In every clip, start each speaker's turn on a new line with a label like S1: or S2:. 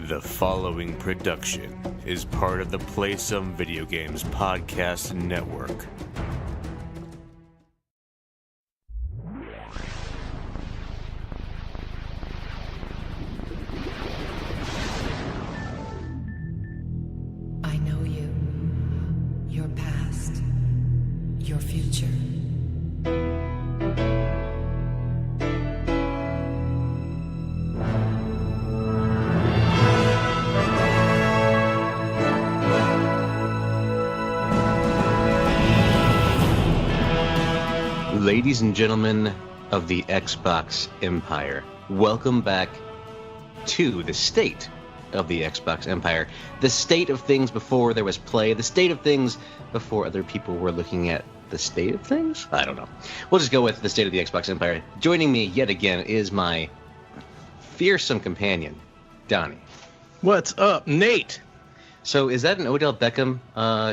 S1: The following production is part of the Play Some Video Games podcast network.
S2: I know you, your past, your future.
S3: Ladies and gentlemen of the Xbox Empire, welcome back to the state of the Xbox Empire. The state of things before there was play, the state of things before other people were looking at the state of things? I don't know. We'll just go with the state of the Xbox Empire. Joining me yet again is my fearsome companion, Donnie.
S4: What's up, Nate?
S3: So is that an Odell Beckham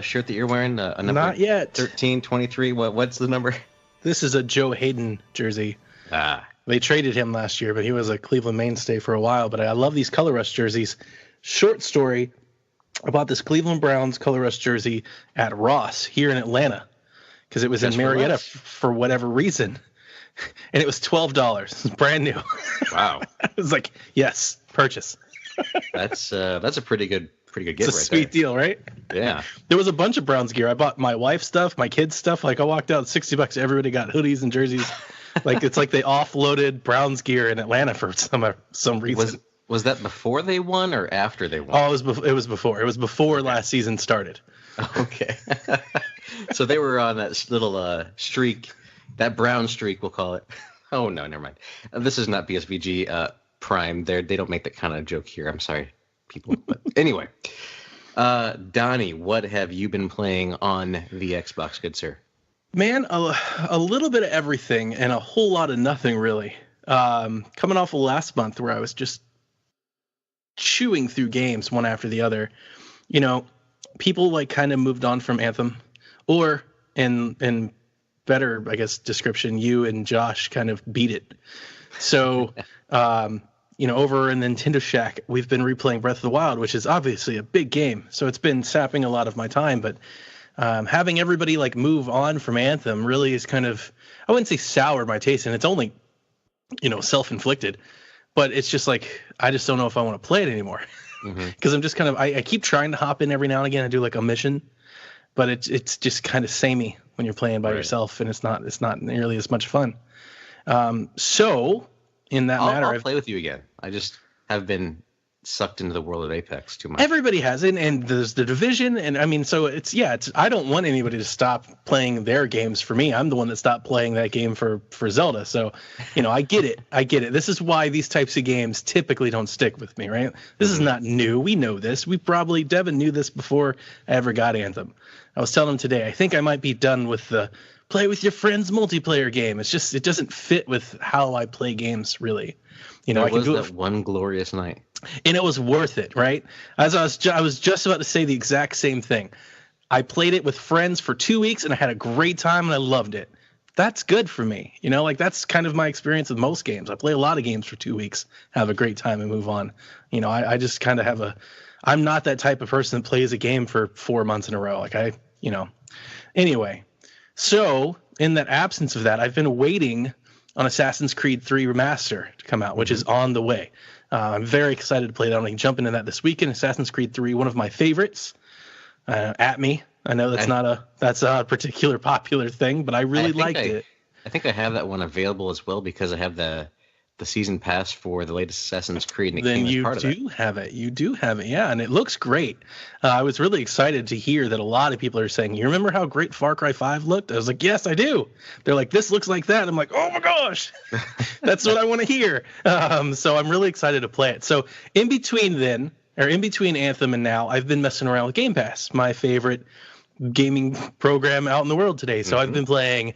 S3: shirt that you're wearing? A number
S4: Not yet.
S3: 13, 23, what's the number?
S4: This is a Joe Hayden jersey. They traded him last year, but he was a Cleveland mainstay for a while. But I love these Color Rush jerseys. Short story, I bought this Cleveland Browns Color Rush jersey at Ross here in Atlanta because it was in Marietta for whatever reason. And it was $12. It was brand new.
S3: Wow.
S4: I was like, yes, purchase.
S3: That's a pretty good gift.
S4: It's a sweet deal, right?
S3: Yeah.
S4: There was a bunch of Browns gear. I bought my wife's stuff, my kids' stuff. Like I walked out $60. Everybody got hoodies and jerseys. Like it's like they offloaded Browns gear in Atlanta for some reason.
S3: Was that before they won or after they won?
S4: Oh, it was before. It was before last season started.
S3: Okay. So they were on that little streak, that brown streak, we'll call it. Oh no, never mind. This is not BSVG Prime. They don't make that kind of joke here. I'm sorry, people. But anyway, Donnie, what have you been playing on the Xbox, good sir?
S4: Man, a little bit of everything and a whole lot of nothing, really. Coming off of last month where I was just chewing through games one after the other. You know, people like kind of moved on from Anthem, or in better, I guess, description, you and Josh kind of beat it. So, over in Nintendo Shack, we've been replaying Breath of the Wild, which is obviously a big game. So it's been sapping a lot of my time, but having everybody like move on from Anthem really is kind of, I wouldn't say soured my taste, and it's only, self-inflicted, but it's just like, I just don't know if I want to play it anymore. Because I'm just kind of, I keep trying to hop in every now and again and do like a mission, but it's just kind of samey when you're playing by yourself, and it's not nearly as much fun. So in that matter,
S3: I'll play with you again. I just have been sucked into the world of Apex too much.
S4: Everybody has it, and there's the Division, and I mean, so it's I don't want anybody to stop playing their games for me. I'm the one that stopped playing that game for Zelda. So, I get it. This is why these types of games typically don't stick with me, right? This is not new. We know this. Devin knew this before I ever got Anthem. I was telling him today, I think I might be done with the play with your friends multiplayer game. It's just, it doesn't fit with how I play games, really.
S3: I can do that one glorious night.
S4: And it was worth it, right? As I was just about to say the exact same thing. I played it with friends for 2 weeks, and I had a great time, and I loved it. That's good for me. That's kind of my experience with most games. I play a lot of games for 2 weeks, have a great time, and move on. I just kind of have I'm not that type of person that plays a game for 4 months in a row. Anyway. So in that absence of that, I've been waiting on Assassin's Creed 3 Remaster to come out, which is on the way. I'm very excited to play that. I'm going to jump into that this weekend. Assassin's Creed 3, one of my favorites. At me. I know that's not a particular popular thing, but I really liked it.
S3: I think I have that one available as well because I have the season pass for the latest Assassin's Creed. And
S4: then you do have it. You do have it, yeah, and it looks great. I was really excited to hear that a lot of people are saying, "You remember how great Far Cry 5 looked?" I was like, "Yes, I do." They're like, "This looks like that." I'm like, "Oh my gosh, that's what I want to hear." So I'm really excited to play it. So in between Anthem and now, I've been messing around with Game Pass, my favorite gaming program out in the world today. So I've been playing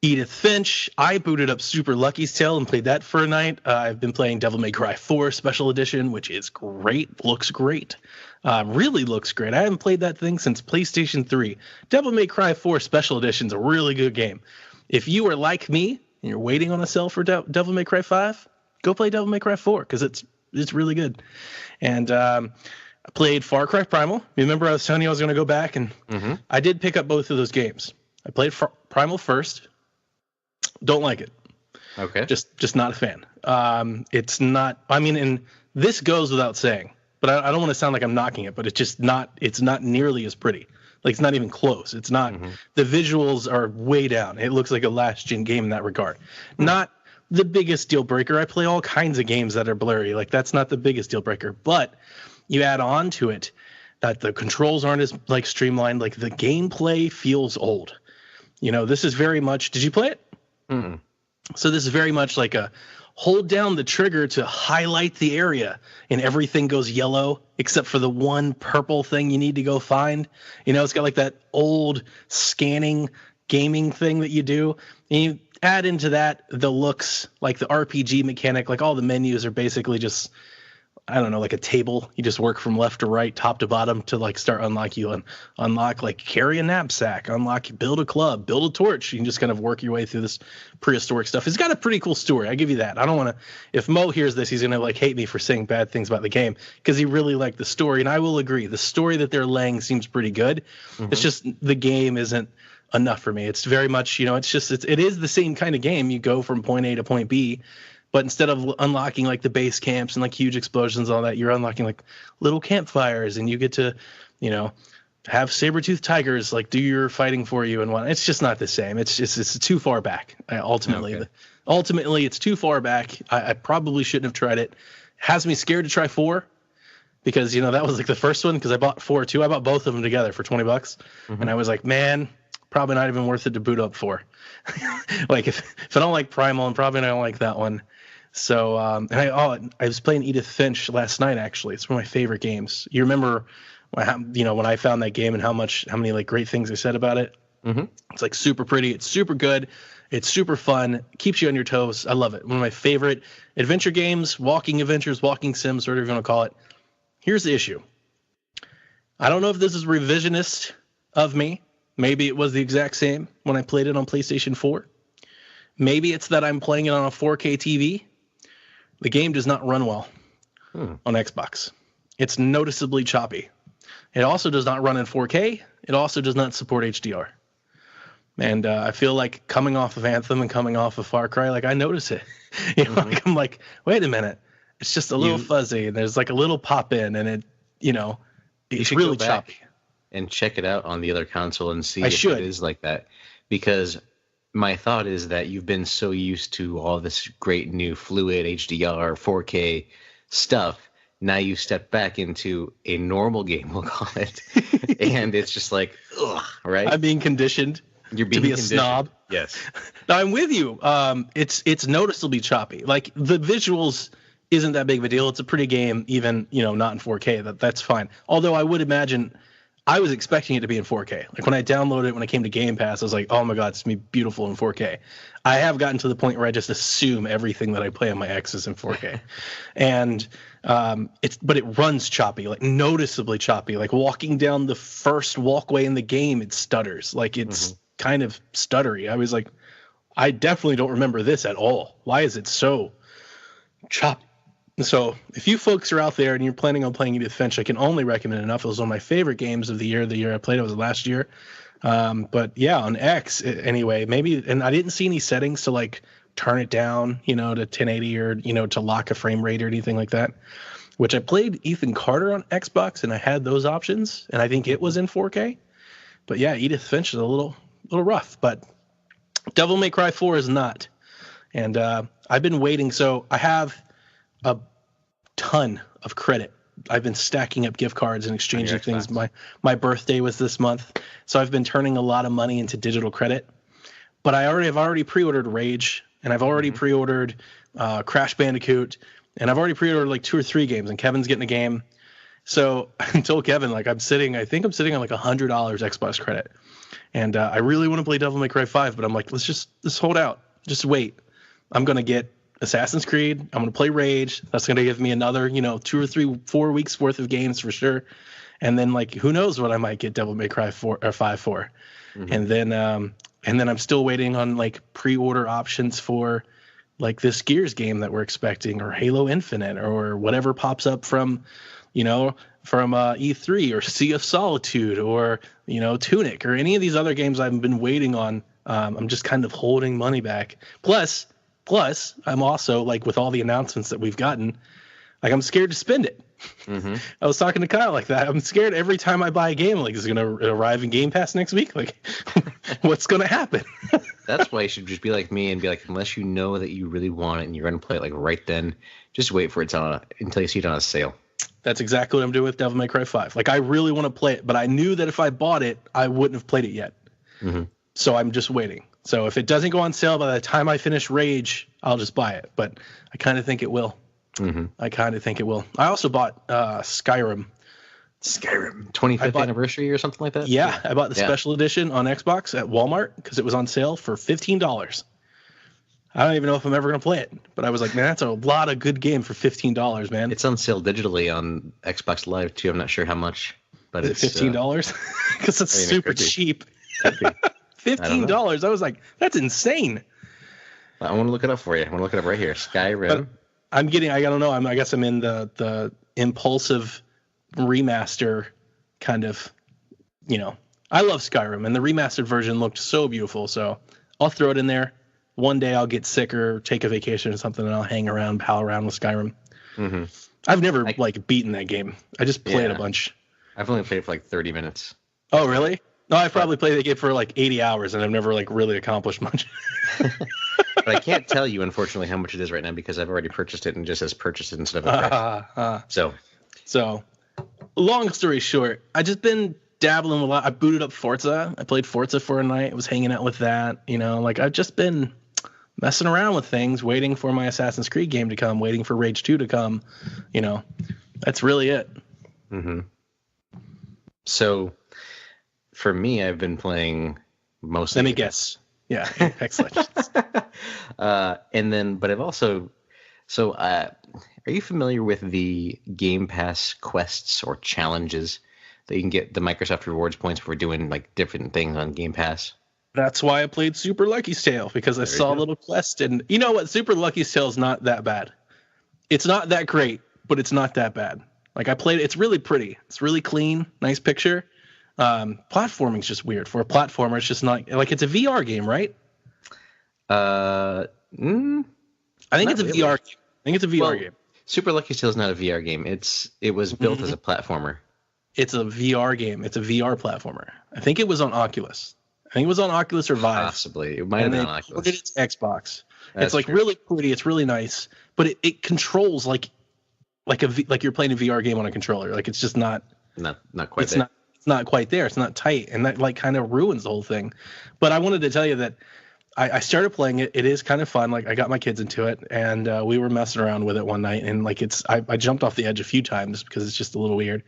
S4: Edith Finch. I booted up Super Lucky's Tale and played that for a night. I've been playing Devil May Cry 4 Special Edition, which is great. Looks great. Really looks great. I haven't played that thing since PlayStation 3. Devil May Cry 4 Special Edition is a really good game. If you are like me and you're waiting on a sale for Devil May Cry 5, go play Devil May Cry 4 because it's it's really good. And I played Far Cry Primal. Remember I was telling you I was going to go back, and I did pick up both of those games. I played Primal first. Don't like it.
S3: Okay.
S4: Just not a fan. It's not. I mean, and this goes without saying, but I don't want to sound like I'm knocking it. But it's not nearly as pretty. Like, it's not even close. It's not. The visuals are way down. It looks like a last gen game in that regard. Not the biggest deal breaker. I play all kinds of games that are blurry. Like, that's not the biggest deal breaker. But you add on to it that the controls aren't as like streamlined. Like, the gameplay feels old. You know, this is very much. Did you play it?
S3: Mm-mm.
S4: So this is very much like a hold down the trigger to highlight the area, and everything goes yellow except for the one purple thing you need to go find. You know, it's got like that old scanning gaming thing that you do. And you add into that the looks, like the RPG mechanic, like all the menus are basically just, I don't know, like a table. You just work from left to right, top to bottom to like start unlock like carry a knapsack, build a club, build a torch. You can just kind of work your way through this prehistoric stuff. It's got a pretty cool story. I give you that. I don't want to, if Mo hears this, he's going to like hate me for saying bad things about the game because he really liked the story. And I will agree. The story that they're laying seems pretty good. It's just the game isn't enough for me. It's very much, you know, it is the same kind of game. You go from point A to point B. But instead of unlocking like the base camps and like huge explosions and all that, you're unlocking like little campfires, and you get to, you know, have saber-toothed tigers like do your fighting for you and whatnot. It's just not the same. It's too far back. Ultimately, it's too far back. I probably shouldn't have tried it. Has me scared to try 4 because, you know, that was like the first one because I bought 4 too. I bought both of them together for $20, and I was like, man, probably not even worth it to boot up 4. Like if I don't like Primal, I'm probably not gonna like that one. So, and I was playing Edith Finch last night. Actually, it's one of my favorite games. You remember, you know, when I found that game and how many like great things I said about it. It's like super pretty. It's super good. It's super fun. Keeps you on your toes. I love it. One of my favorite adventure games, walking adventures, walking sims, whatever you want to call it. Here's the issue. I don't know if this is revisionist of me. Maybe it was the exact same when I played it on PlayStation 4. Maybe it's that I'm playing it on a 4K TV. The game does not run well on Xbox. It's noticeably choppy. It also does not run in 4K. It also does not support HDR. And I feel like coming off of Anthem and coming off of Far Cry, like I notice it. You know, like, I'm like, wait a minute. It's just a little fuzzy, and there's like a little pop in, and it, you know, it's really choppy.
S3: And check it out on the other console and see if it is like that. Because my thought is that you've been so used to all this great new fluid HDR 4K stuff. Now you step back into a normal game, we'll call it, and it's just like, ugh, right?
S4: I'm being conditioned
S3: to be a snob. Yes.
S4: No, I'm with you. It's noticeably choppy. Like the visuals isn't that big of a deal. It's a pretty game, even, you know, not in 4K. That's fine. Although I would imagine. I was expecting it to be in 4K. Like when I downloaded it, when I came to Game Pass, I was like, oh my God, it's going to be beautiful in 4K. I have gotten to the point where I just assume everything that I play on my X is in 4K. And but it runs choppy, like noticeably choppy. Like walking down the first walkway in the game, it stutters. Like it's kind of stuttery. I was like, I definitely don't remember this at all. Why is it so choppy? So if you folks are out there and you're planning on playing Edith Finch, I can only recommend enough. It was one of my favorite games of the year. The year I played it was last year. But yeah, on X anyway, maybe, and I didn't see any settings to like turn it down, you know, to 1080 or, you know, to lock a frame rate or anything like that, which I played Ethan Carter on Xbox and I had those options and I think it was in 4K. But yeah, Edith Finch is a little rough, but Devil May Cry 4 is not. And I've been waiting. So I have a ton of credit. I've been stacking up gift cards and exchanging things. My birthday was this month, so I've been turning a lot of money into digital credit. But I've already pre-ordered Rage, and I've already pre-ordered Crash Bandicoot, and I've already pre-ordered like 2 or 3 games, and Kevin's getting a game. So I told Kevin, like, I think I'm sitting on like $100 Xbox credit, and I really want to play Devil May Cry 5, but I'm like, let's hold out, just wait. I'm gonna get Assassin's Creed. I'm going to play Rage. That's going to give me another, you know, 2 or 3, 4 weeks worth of games for sure. And then like, who knows what I might get Devil May Cry 4 or 5 for. And then I'm still waiting on like pre-order options for like this Gears game that we're expecting, or Halo Infinite, or whatever pops up from E3, or Sea of Solitude, or Tunic, or any of these other games I've been waiting on. I'm just kind of holding money back. Plus, I'm also, like, with all the announcements that we've gotten, like, I'm scared to spend it. Mm-hmm. I was talking to Kyle like that. I'm scared every time I buy a game. Like, is it going to arrive in Game Pass next week? Like, what's going to happen?
S3: That's why you should just be like me and be like, unless you know that you really want it and you're going to play it like right then, just wait for it until you see it on a sale. That's
S4: exactly what I'm doing with Devil May Cry 5. Like, I really want to play it, but I knew that if I bought it, I wouldn't have played it yet. Mm-hmm. So I'm just waiting. So if it doesn't go on sale by the time I finish Rage, I'll just buy it. But I kind of think it will. Mm-hmm. I also bought Skyrim.
S3: 25th anniversary or something like that?
S4: Yeah, I bought the special edition on Xbox at Walmart because it was on sale for $15. I don't even know if I'm ever going to play it. But I was like, man, that's a lot of good game for $15, man.
S3: It's on sale digitally on Xbox Live, too. I'm not sure how much. But
S4: it's $15? Because it's super cheap. $15. I was like, that's insane.
S3: I want to look it up for you. I want to look it up right here. Skyrim.
S4: But I don't know. I guess I'm in the impulsive remaster kind of, I love Skyrim, and the remastered version looked so beautiful. So I'll throw it in there. One day I'll get sick or take a vacation or something, and I'll hang around, pal around with Skyrim. Mm-hmm. I've never beaten that game. I just played a bunch.
S3: I've only played it for like 30 minutes.
S4: Oh, really? No, I've probably played the game for like 80 hours, and I've never really accomplished much.
S3: But I can't tell you, unfortunately, how much it is right now because I've already purchased it and just says purchased it instead of a price.
S4: So, long story short, I just been dabbling with a lot. I booted up Forza. I played Forza for a night. I was hanging out with that. I've just been messing around with things, waiting for my Assassin's Creed game to come, waiting for Rage 2 to come. That's really it.
S3: Mm-hmm. So, for me, I've been playing mostly.
S4: Let me guess. Yeah, Apex Legends.
S3: But I've also. So, are you familiar with the Game Pass quests or challenges that you can get the Microsoft rewards points for doing like different things on Game Pass?
S4: That's why I played Super Lucky's Tale, because I saw a little quest, and you know what? Super Lucky's Tale is not that bad. It's not that great, but it's not that bad. Like, I played it. It's really pretty. It's really clean. Nice picture. Platforming's just weird. For a platformer, it's just not like it's a VR game, right?
S3: I
S4: think it's a VR game. I think it's a VR game.
S3: Super Lucky Tale is not a VR game. It was built as a platformer.
S4: It's a VR game. It's a VR platformer. I think it was on Oculus. I think it was on Oculus or Vive.
S3: Possibly. It might have been on Oculus.
S4: It's Xbox. It's like true. Really pretty. It's really nice, but it controls like you're playing a VR game on a controller. Like, it's just not
S3: quite there.
S4: It's not quite there. It's not tight, and that like kind of ruins the whole thing. But I wanted to tell you that I started playing it. It is kind of fun. Like, I got my kids into it, and we were messing around with it one night, and like I jumped off the edge a few times because it's just a little weird.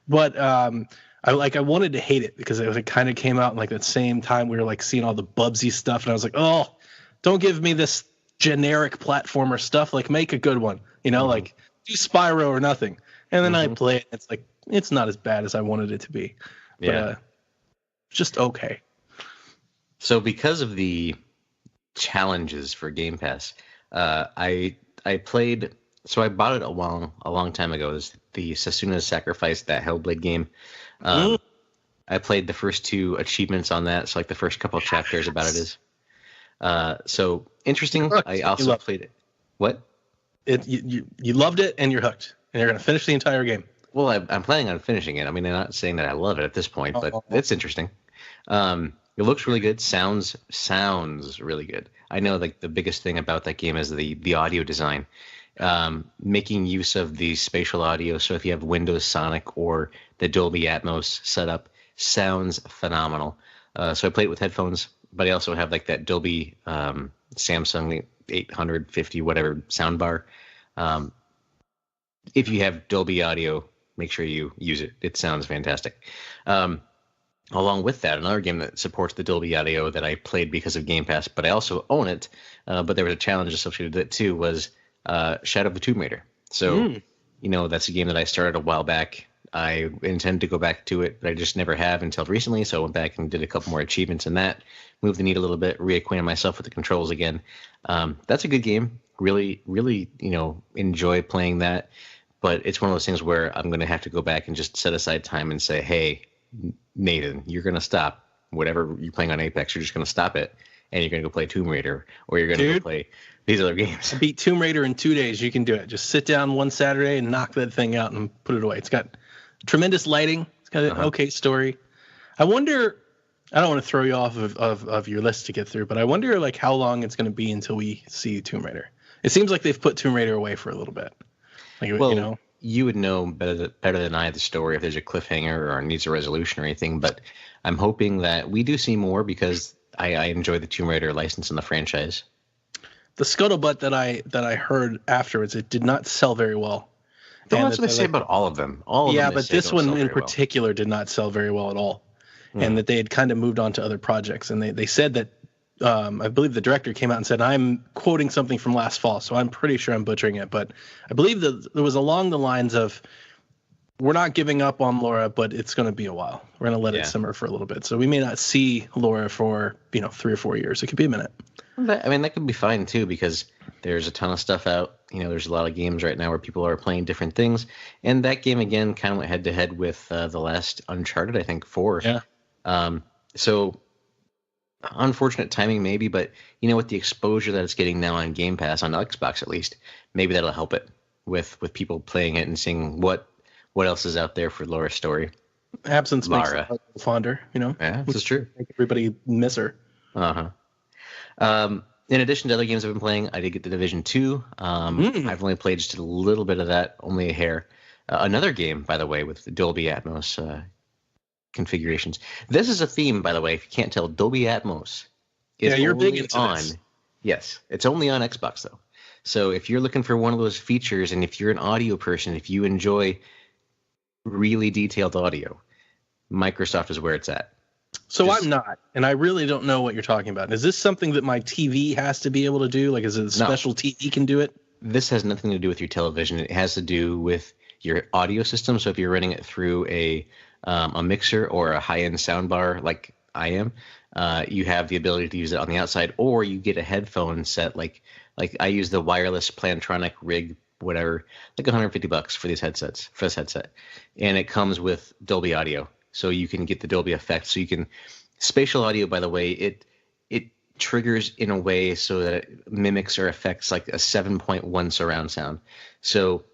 S4: But I wanted to hate it because it kind of came out in like that same time we were like seeing all the Bubsy stuff, and I was like, oh, don't give me this generic platformer stuff. Like, make a good one, like do Spyro or nothing. And then I play it. It's like, it's not as bad as I wanted it to be. But, just okay.
S3: So because of the challenges for Game Pass, I played. So I bought it a long time ago. It was the Sasuna's Sacrifice, that Hellblade game. I played the first 2 achievements on that. So like the first couple of chapters about it is. So interesting. I also played it. What?
S4: You loved it and you're hooked, and you're gonna finish the entire game.
S3: Well, I'm planning on finishing it. I mean, I'm not saying that I love it at this point, but it's interesting. It looks really good. Sounds really good. I know like the biggest thing about that game is the audio design, making use of the spatial audio. So if you have Windows Sonic or the Dolby Atmos setup, sounds phenomenal. So I played it with headphones, but I also have like that Dolby Samsung 850 whatever soundbar. If you have Dolby Audio, make sure you use it. It sounds fantastic. Along with that, another game that supports the Dolby Audio that I played because of Game Pass, but I also own it, but there was a challenge associated with it too, was Shadow of the Tomb Raider. So, that's a game that I started a while back. I intend to go back to it, but I just never have until recently. So I went back and did a couple more achievements in that, moved the needle a little bit, reacquainted myself with the controls again. That's a good game. Really, really, enjoy playing that. But it's one of those things where I'm going to have to go back and just set aside time and say, hey, Nathan, you're going to stop whatever you're playing on Apex. You're just going to stop it, and you're going to go play Tomb Raider, or you're going to go play these other games.
S4: I beat Tomb Raider in 2 days. You can do it. Just sit down one Saturday and knock that thing out and put it away. It's got tremendous lighting. It's got an okay story. I wonder, I don't want to throw you off of your list to get through, but I wonder like how long it's going to be until we see Tomb Raider. It seems like they've put Tomb Raider away for a little bit. Like,
S3: well, you would know better than I the story if there's a cliffhanger or needs a resolution or anything, but I'm hoping that we do see more because I enjoy the Tomb Raider license and the franchise.
S4: The scuttlebutt that I heard afterwards, it did not sell very well.
S3: That's what they say about all of them.
S4: But this one in particular did not sell very well at all. And that they had kind of moved on to other projects. And they said that, I believe the director came out and said, I'm quoting something from last fall, so I'm pretty sure I'm butchering it. But I believe that it was along the lines of, we're not giving up on Laura, but it's going to be a while. We're going to let it simmer for a little bit. So we may not see Laura for, 3 or 4 years. It could be a minute.
S3: That could be fine, too, because there's a ton of stuff out. There's a lot of games right now where people are playing different things. And that game, again, kind of went head-to-head with the last Uncharted, I think, 4. Yeah. So unfortunate timing maybe, but, with the exposure that it's getting now on Game Pass, on Xbox at least, maybe that'll help it with people playing it and seeing what else is out there for Laura's story.
S4: Absence makes it fonder,
S3: Yeah, this is true.
S4: Make everybody miss her.
S3: Uh-huh. In addition to other games I've been playing, I did get The Division 2. I've only played just a little bit of that, only a hair. Another game, by the way, with the Dolby Atmos configurations. This is a theme, by the way, if you can't tell. Dolby Atmos is
S4: you're
S3: only
S4: big into
S3: on.
S4: this.
S3: Yes, it's only on Xbox, though. So if you're looking for one of those features, and if you're an audio person, if you enjoy really detailed audio, Microsoft is where it's at.
S4: So I'm not, and I really don't know what you're talking about. Is this something that my TV has to be able to do? Like, is it a special TV can do it?
S3: This has nothing to do with your television. It has to do with your audio system. So if you're running it through a mixer or a high-end soundbar like I am, you have the ability to use it on the outside, or you get a headphone set like I use the wireless Plantronic rig, whatever, like $150 for this headset, and it comes with Dolby Audio. So you can get the Dolby effect. So you can spatial audio, by the way, it triggers in a way so that it mimics or affects like a 7.1 surround sound. So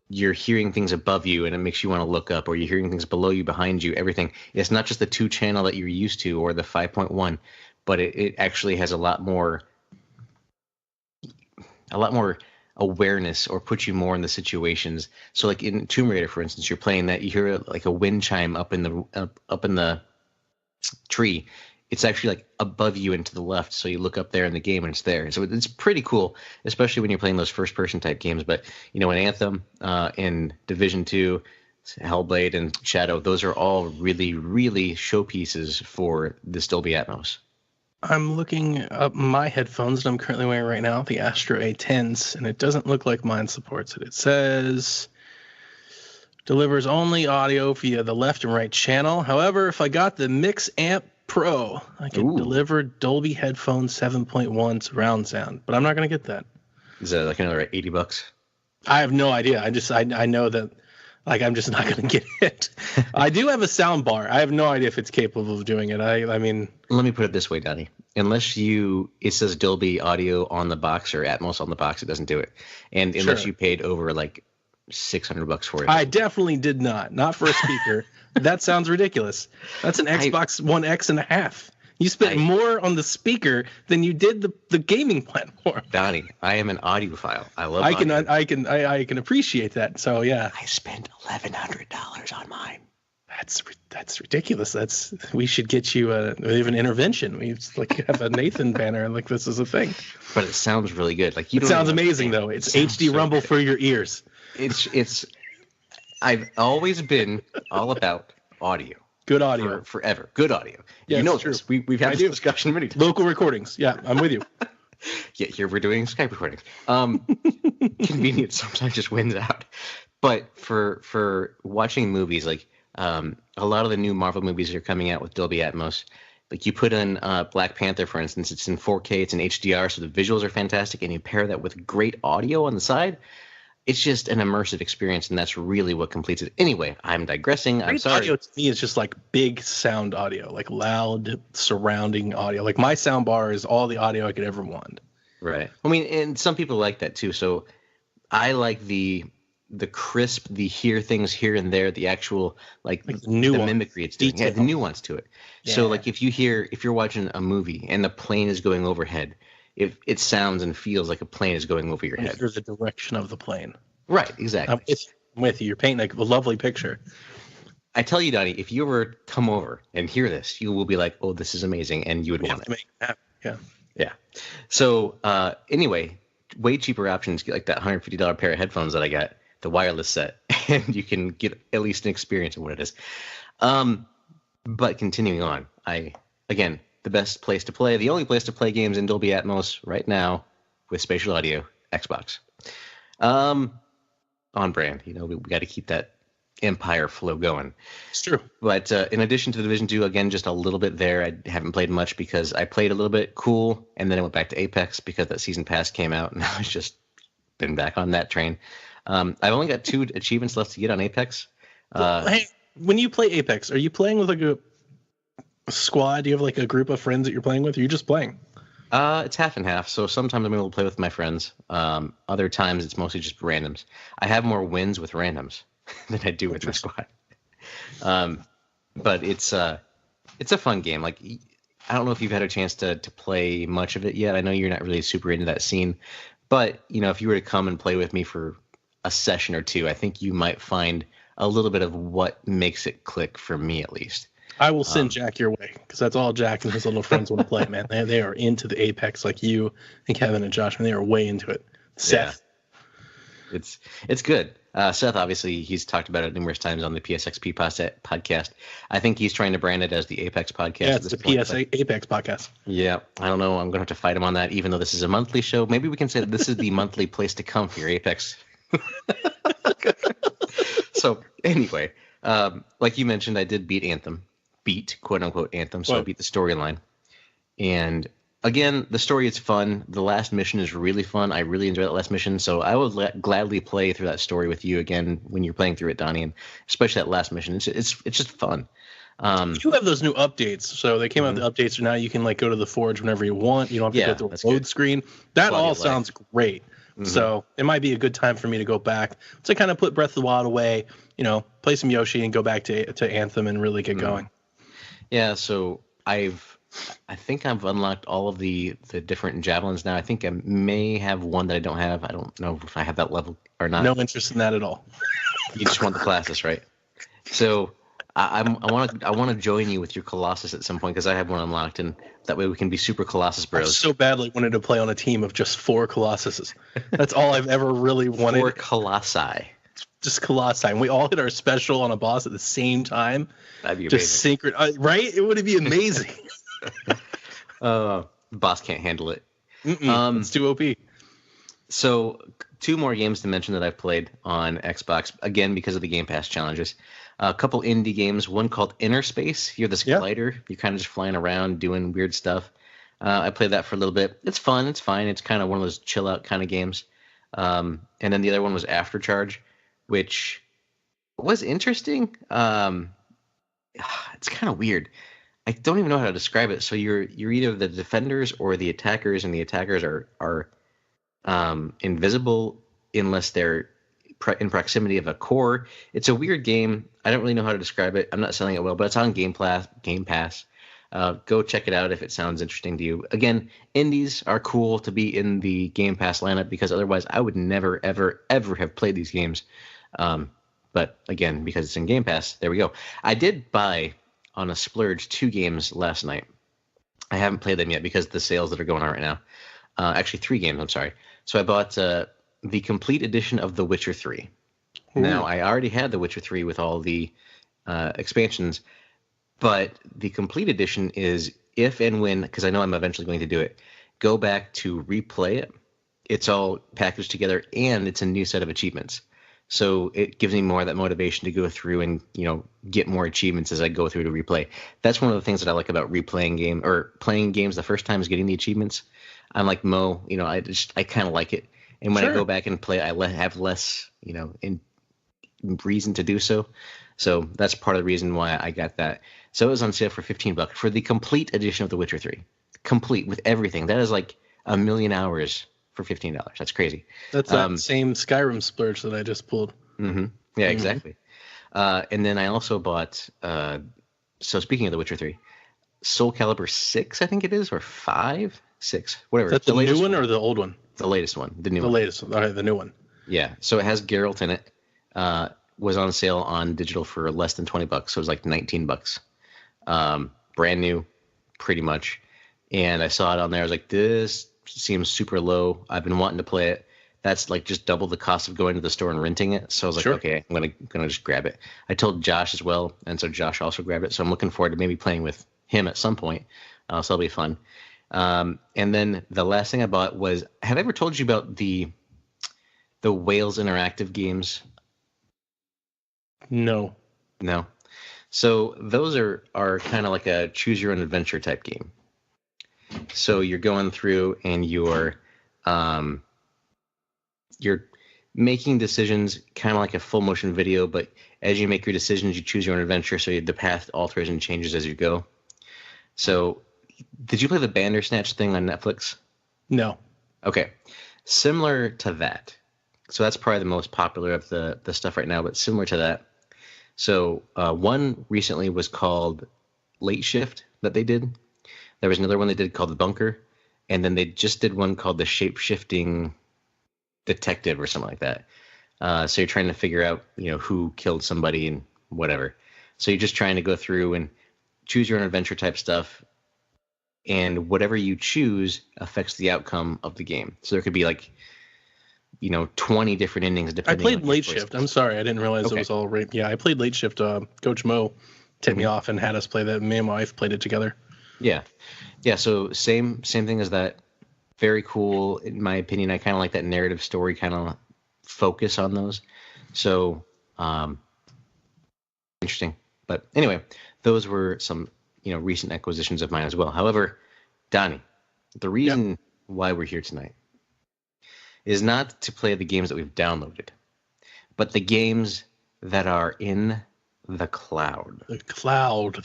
S3: you're hearing things above you and it makes you want to look up, or you're hearing things below you, behind you, everything. It's not just the 2-channel that you're used to or the 5.1, but it actually has a lot more awareness, or put you more in the situations. So like in Tomb Raider, for instance, you're playing that, you hear like a wind chime up in the tree. It's actually like above you and to the left, so you look up there in the game and it's there. So it's pretty cool, especially when you're playing those first person type games. But in Anthem, in Division 2, Hellblade, and Shadow, those are all really, really showpieces for this Dolby Atmos.
S4: I'm looking up my headphones that I'm currently wearing right now, the Astro A10s, and it doesn't look like mine supports it. It says delivers only audio via the left and right channel. However, if I got the Mix Amp Pro, I could deliver Dolby headphones 7.1 surround sound, but I'm not going to get that.
S3: Is that like another $80?
S4: I have no idea. I know that, like, I'm just not going to get it. I do have a sound bar. I have no idea if it's capable of doing it. I mean,
S3: let me put it this way, Donnie. Unless it says Dolby Audio on the box or Atmos on the box, it doesn't do it. And unless you paid over like $600 for it.
S4: I definitely did not for a speaker. That sounds ridiculous. That's an Xbox One X and a half. You spent more on the speaker than you did the gaming platform.
S3: Donnie, I am an audiophile. I love audio.
S4: I can appreciate that. So yeah.
S3: I spent $1,100 on mine.
S4: That's ridiculous. We should get you an intervention. We have a Nathan banner and like this is a thing.
S3: But it sounds really good. Like
S4: it sounds amazing though. It's HD Rumble for your ears.
S3: It's I've always been all about audio.
S4: Good audio.
S3: Forever. Good audio.
S4: Yeah,
S3: you know
S4: true.
S3: this. We've had this discussion many times.
S4: Local recordings. Yeah, I'm with you.
S3: Yeah, here we're doing Skype recordings. Convenience sometimes just wins out. But for watching movies, like a lot of the new Marvel movies are coming out with Dolby Atmos. Like you put in Black Panther, for instance, it's in 4K, it's in HDR, so the visuals are fantastic, and you pair that with great audio on the side, it's just an immersive experience, and that's really what completes it. Anyway, I'm digressing. I'm sorry.
S4: Audio to me is just like big sound audio, like loud surrounding audio. Like my sound bar is all the audio I could ever want.
S3: Right. I mean, and some people like that too. So I like the crisp, the hear things here and there, the actual like the mimicry it's doing. Yeah, the nuance to it. Yeah. So like if you're watching a movie and the plane is going overhead, if it sounds and feels like a plane is going over your head.
S4: There's the direction of the plane.
S3: Right, exactly.
S4: I'm with you. You're painting a lovely picture.
S3: I tell you, Donnie, if you ever come over and hear this, you will be like, "Oh, this is amazing," and you would want it. Yeah. So anyway, way cheaper options, like that $150 pair of headphones that I got, the wireless set, and you can get at least an experience of what it is. But continuing on, again, the best place to play, the only place to play games in Dolby Atmos right now with spatial audio, Xbox. On brand, we got to keep that Empire flow going.
S4: It's true.
S3: But in addition to the Division 2, again, just a little bit there. I haven't played much because I played a little bit cool, and then I went back to Apex because that season pass came out, and I was just been back on that train. I've only got 2 achievements left to get on Apex.
S4: Hey, when you play Apex, are you playing with like a squad? Do you have like a group of friends that you're playing with, or are you just playing?
S3: It's half and half. So sometimes I'm able to play with my friends. Other times it's mostly just randoms. I have more wins with randoms than I do with my squad. But it's a fun game. Like, I don't know if you've had a chance to play much of it yet. I know you're not really super into that scene, but if you were to come and play with me for a session or two, I think you might find a little bit of what makes it click for me, at least.
S4: I will send Jack your way because that's all Jack and his little friends want to play, man. They are into the Apex like you and Kevin and Josh, and they are way into it. Seth.
S3: Yeah. It's good. Seth, obviously, he's talked about it numerous times on the PSXP podcast. I think he's trying to brand it as the Apex podcast.
S4: Yeah, it's the Apex podcast.
S3: Yeah, I don't know. I'm going to have to fight him on that, even though this is a monthly show. Maybe we can say that this is the monthly place to come for your Apex. So, anyway, like you mentioned, I did beat Anthem. Quote-unquote Anthem, so I beat the storyline. And again, the story is fun. The last mission is really fun. I really enjoyed that last mission, so I would gladly play through that story with you again when you're playing through it, Donnie, and especially that last mission. It's just fun.
S4: You have those new updates, so they came out with the updates, so now you can like go to the Forge whenever you want. You don't have to go through a load screen. That all sounds great. Mm-hmm. So it might be a good time for me to go back to kind of put Breath of the Wild away, play some Yoshi and go back to Anthem and really get going.
S3: Yeah, so I think I've unlocked all of the different javelins now. I think I may have one that I don't have. I don't know if I have that level or not.
S4: No interest in that at all.
S3: You just want the classes, right? So I want to join you with your Colossus at some point because I have one unlocked, and that way we can be super Colossus bros.
S4: I so badly wanted to play on a team of just 4 Colossuses. That's all I've ever really wanted.
S3: 4 Colossi.
S4: Just Colossi, and we all hit our special on a boss at the same time.
S3: That'd be amazing.
S4: Just right? It would be amazing.
S3: Boss can't handle it.
S4: It's too OP.
S3: So 2 more games to mention that I've played on Xbox, again because of the Game Pass challenges. A couple indie games, one called Inner Space. You're this glider. You're kind of just flying around doing weird stuff. I played that for a little bit. It's fun. It's fine. It's kind of one of those chill out kind of games. And then the other one was After Charge, which was interesting. It's kind of weird. I don't even know how to describe it. So you're either the defenders or the attackers, and the attackers are invisible unless they're in proximity of a core. It's a weird game. I don't really know how to describe it. I'm not selling it well, but it's on Game Pass. Go check it out if it sounds interesting to you. Again, indies are cool to be in the Game Pass lineup because otherwise I would never, ever, ever have played these games. But again, because it's in Game Pass, there we go. I did buy on a splurge 2 games last night. I haven't played them yet because of the sales that are going on right now. Actually, 3 games, I'm sorry. So I bought the complete edition of The Witcher 3. Ooh. Now, I already had The Witcher 3 with all the expansions, but the complete edition is if and when, because I know I'm eventually going to do it, go back to replay it. It's all packaged together, and it's a new set of achievements. So it gives me more of that motivation to go through and, get more achievements as I go through to replay. That's one of the things that I like about playing games the first time is getting the achievements. I'm like Mo, I kind of like it. And when I go back and play, have less, in reason to do so. So that's part of the reason why I got that. So it was on sale for $15 for the complete edition of The Witcher 3. Complete with everything. That is like 1 million hours for $15. That's crazy.
S4: That's that same Skyrim splurge that I just pulled.
S3: Mm-hmm. Yeah, exactly. And then I also bought, so speaking of The Witcher 3, Soul Calibur 6, I think it is, or 5? 6, whatever.
S4: Is that the new one or the old one?
S3: The latest one. The
S4: latest one. All right, the new one.
S3: Yeah. So it has Geralt in it. Was on sale on digital for less than $20. So it was like $19. Brand new, pretty much. And I saw it on there. I was like, this seems super low. I've been wanting to play it. That's like just double the cost of going to the store and renting it. So I was like, okay, I'm gonna just grab it. I told Josh as well, and so Josh also grabbed it. So I'm looking forward to maybe playing with him at some point. So that'll be fun. And then the last thing I bought was, have I ever told you about the Wales Interactive games?
S4: No.
S3: So those are kind of like a choose your own adventure type game. So you're going through and you're making decisions kind of like a full motion video, but as you make your decisions, you choose your own adventure. So the path alters and changes as you go. So did you play the Bandersnatch thing on Netflix?
S4: No.
S3: Okay. Similar to that. So that's probably the most popular of the stuff right now, but similar to that. So one recently was called Late Shift that they did. There was another one they did called The Bunker. And then they just did one called The Shape-Shifting Detective or something like that. So you're trying to figure out, who killed somebody and whatever. So you're just trying to go through and choose your own adventure type stuff. And whatever you choose affects the outcome of the game. So there could be like, 20 different endings.
S4: I played Late Shift. I'm sorry. I didn't realize it was all right. Yeah, I played Late Shift. Coach Mo tipped me off and had us play that. Me and my wife played it together.
S3: Yeah. So same thing as that. Very cool. In my opinion, I kind of like that narrative story kind of focus on those. So interesting. But anyway, those were some, recent acquisitions of mine as well. However, Donnie, the reason why we're here tonight is not to play the games that we've downloaded, but the games that are in the cloud.
S4: The cloud.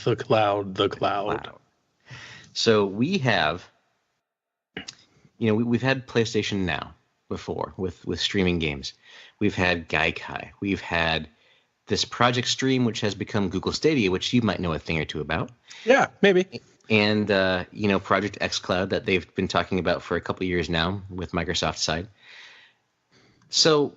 S3: So we have, we've had PlayStation Now before with streaming games. We've had Gaikai. We've had this Project Stream, which has become Google Stadia, which you might know a thing or two about.
S4: Yeah, maybe.
S3: And, Project xCloud that they've been talking about for a couple of years now with Microsoft's side. So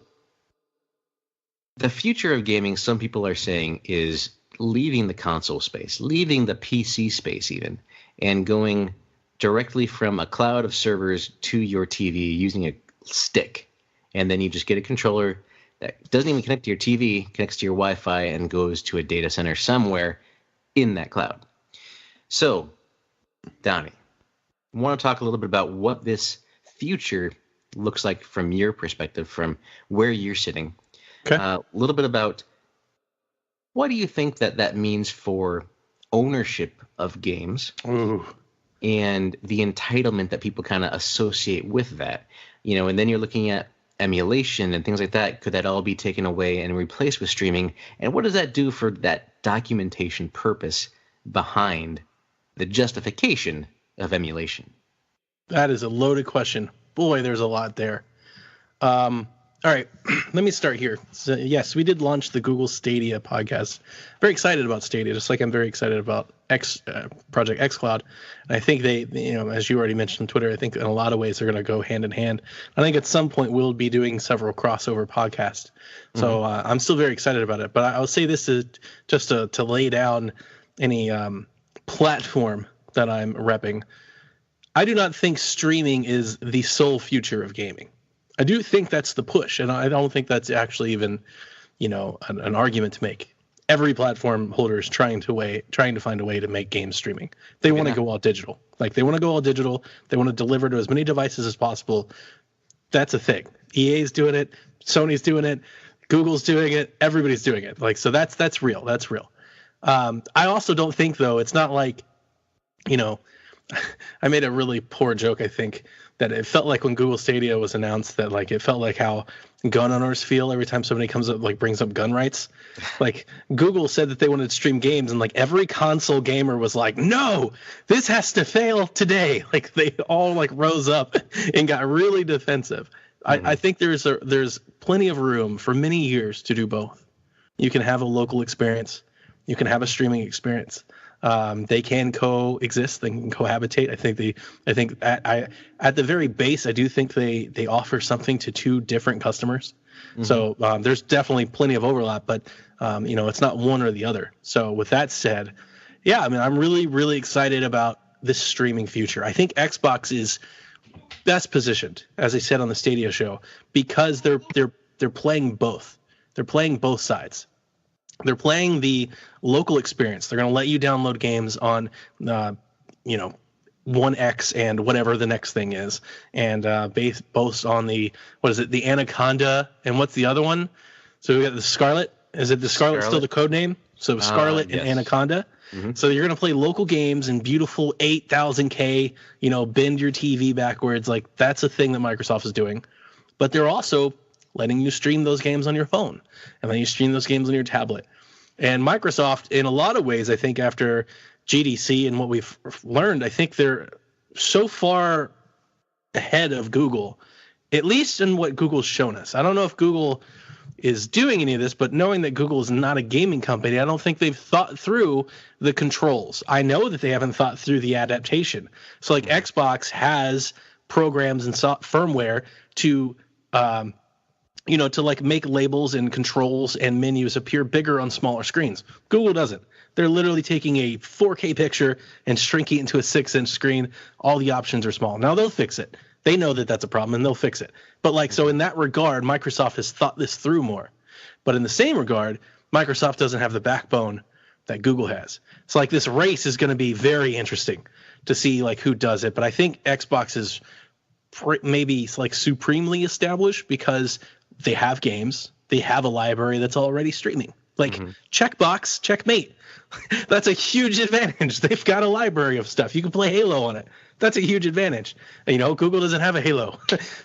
S3: the future of gaming, some people are saying, is leaving the console space, leaving the PC space even, and going directly from a cloud of servers to your TV using a stick. And then you just get a controller that doesn't even connect to your TV, connects to your Wi-Fi, and goes to a data center somewhere in that cloud. So, Donnie, I want to talk a little bit about what this future looks like from your perspective, from where you're sitting.
S4: Okay.
S3: A little bit about what do you think that means for ownership of games.
S4: Ooh.
S3: And the entitlement that people kind of associate with that, and then you're looking at emulation and things like that. Could that all be taken away and replaced with streaming? And what does that do for that documentation purpose behind the justification of emulation?
S4: That is a loaded question. Boy, there's a lot there. All right, let me start here. So, yes, we did launch the Google Stadia podcast. Very excited about Stadia, just like I'm very excited about Project xCloud. And I think they, as you already mentioned on Twitter, I think in a lot of ways they're going to go hand in hand. I think at some point we'll be doing several crossover podcasts. So I'm still very excited about it. But I'll say this is just to lay down any platform that I'm repping. I do not think streaming is the sole future of gaming. I do think that's the push, and I don't think that's actually even, an argument to make. Every platform holder is trying to find a way to make game streaming. They want to go all digital. They want to go all digital. They want to deliver to as many devices as possible. That's a thing. EA's doing it. Sony's doing it. Google's doing it. Everybody's doing it. Like, so that's real. That's real. I also don't think, though, it's not like, you know, I made a really poor joke, I think, that it felt like when Google Stadia was announced that, like, it felt like how gun owners feel every time somebody comes up, like, brings up gun rights. Like, Google said that they wanted to stream games, and, like, every console gamer was like, no, this has to fail today. Like, they all, like, rose up and got really defensive. I think there's plenty of room for many years to do both. You can have a local experience. You can have a streaming experience. They can coexist. They can cohabitate. I think at the very base, I do think they offer something to two different customers. So there's definitely plenty of overlap, but you know, it's not one or the other. So with that said, yeah, I mean, I'm really, really excited about this streaming future. I think Xbox is best positioned, as I said on the Stadia show, because they're playing both. They're playing both sides. They're playing the local experience. They're going to let you download games on, you know, 1X and whatever the next thing is, and based on the, what is it, the Anaconda, and what's the other one? So we got the Scarlet. Is it the Scarlet still the code name? So Scarlet and Anaconda. So you're going to play local games in beautiful 8,000K, you know, bend your TV backwards. Like, that's a thing that Microsoft is doing. But they're also letting you stream those games on your phone, and then you stream those games on your tablet. And Microsoft, in a lot of ways, I think after GDC and what we've learned, I think they're so far ahead of Google, at least in what Google's shown us. I don't know if Google is doing any of this, but knowing that Google is not a gaming company, I don't think they've thought through the controls. I know that they haven't thought through the adaptation. So, like, Xbox has programs and firmware to you know, to, like, make labels and controls and menus appear bigger on smaller screens. Google doesn't. They're literally taking a 4K picture and shrinking it into a 6-inch screen. All the options are small. Now they'll fix it. They know that that's a problem, and they'll fix it. But, like, so in that regard, Microsoft has thought this through more. But in the same regard, Microsoft doesn't have the backbone that Google has. So, like, this race is going to be very interesting to see, like, who does it. But I think Xbox is maybe, like, supremely established because they have games. They have a library that's already streaming. Like, checkbox, checkmate. That's a huge advantage. They've got a library of stuff. You can play Halo on it. That's a huge advantage. You know, Google doesn't have a Halo.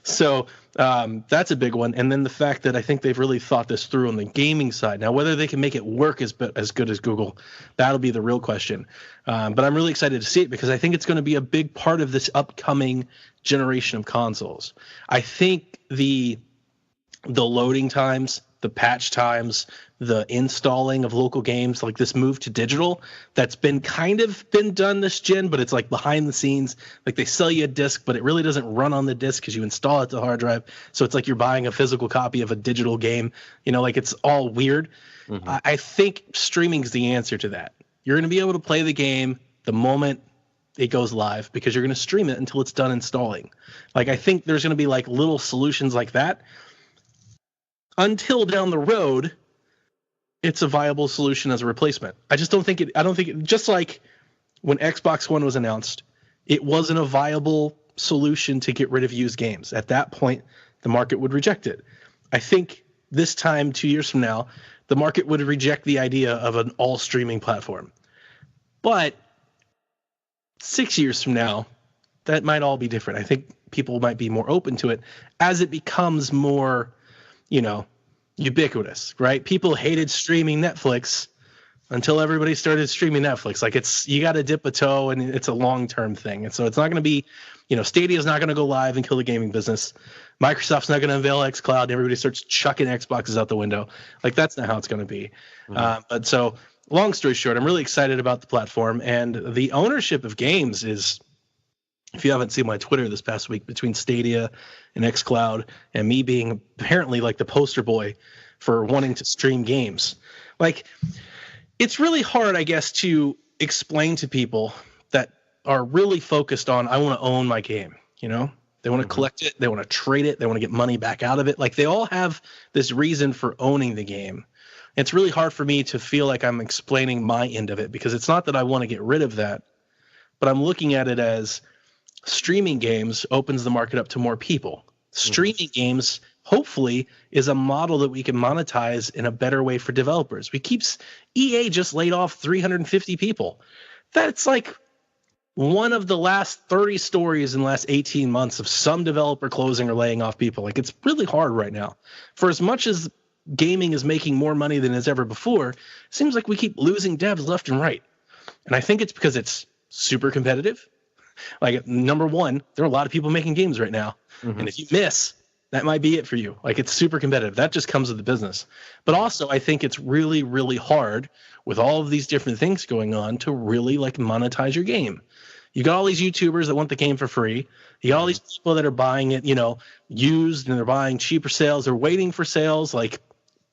S4: So that's a big one. And then the fact that I think they've really thought this through on the gaming side. Now, whether they can make it work as good as Google, that'll be the real question. But I'm really excited to see it because I think it's going to be a big part of this upcoming generation of consoles. I think the loading times, the patch times, the installing of local games, like this move to digital, that's been done this gen, but it's like behind the scenes. Like, they sell you a disc, but it really doesn't run on the disc because you install it to the hard drive. So it's like you're buying a physical copy of a digital game. You know, like, it's all weird. I think streaming is the answer to that. You're going to be able to play the game the moment it goes live because you're going to stream it until it's done installing. Like, I think there's going to be, like, little solutions like that. Until down the road, it's a viable solution as a replacement. I don't think it, just like when Xbox One was announced, it wasn't a viable solution to get rid of used games. At that point, the market would reject it. I think this time, 2 years from now, the market would reject the idea of an all streaming platform. But 6 years from now, that might all be different. I think people might be more open to it as it becomes more, you know, ubiquitous, right? People hated streaming Netflix until everybody started streaming Netflix. Like, you got to dip a toe, and it's a long-term thing. And so it's not going to be, you know, Stadia is not going to go live and kill the gaming business. Microsoft's not going to unveil xCloud and everybody starts chucking Xboxes out the window. Like, that's not how it's going to be. But so, long story short, I'm really excited about the platform, and the ownership of games is, if you haven't seen my Twitter this past week, between Stadia and xCloud and me being apparently like the poster boy for wanting to stream games. Like, it's really hard, I guess, to explain to people that are really focused on, I want to own my game, you know? They want to collect it, they want to trade it, they want to get money back out of it. Like, they all have this reason for owning the game. It's really hard for me to feel like I'm explaining my end of it, because it's not that I want to get rid of that, but I'm looking at it as streaming games opens the market up to more people. Streaming games hopefully is a model that we can monetize in a better way for developers. EA just laid off 350 people. That's like one of the last 30 stories in the last 18 months of some developer closing or laying off people. Like, it's really hard right now. For as much as gaming is making more money than it's ever before, it seems like we keep losing devs left and right. And I think it's because it's super competitive. Like, number one, there are a lot of people making games right now. Mm-hmm. And if you miss, that might be it for you. Like, it's super competitive. That just comes with the business. But also, I think it's really, really hard with all of these different things going on to really, like, monetize your game. You got all these YouTubers that want the game for free. You got all these people that are buying it, used, and they're buying cheaper sales. They're waiting for sales like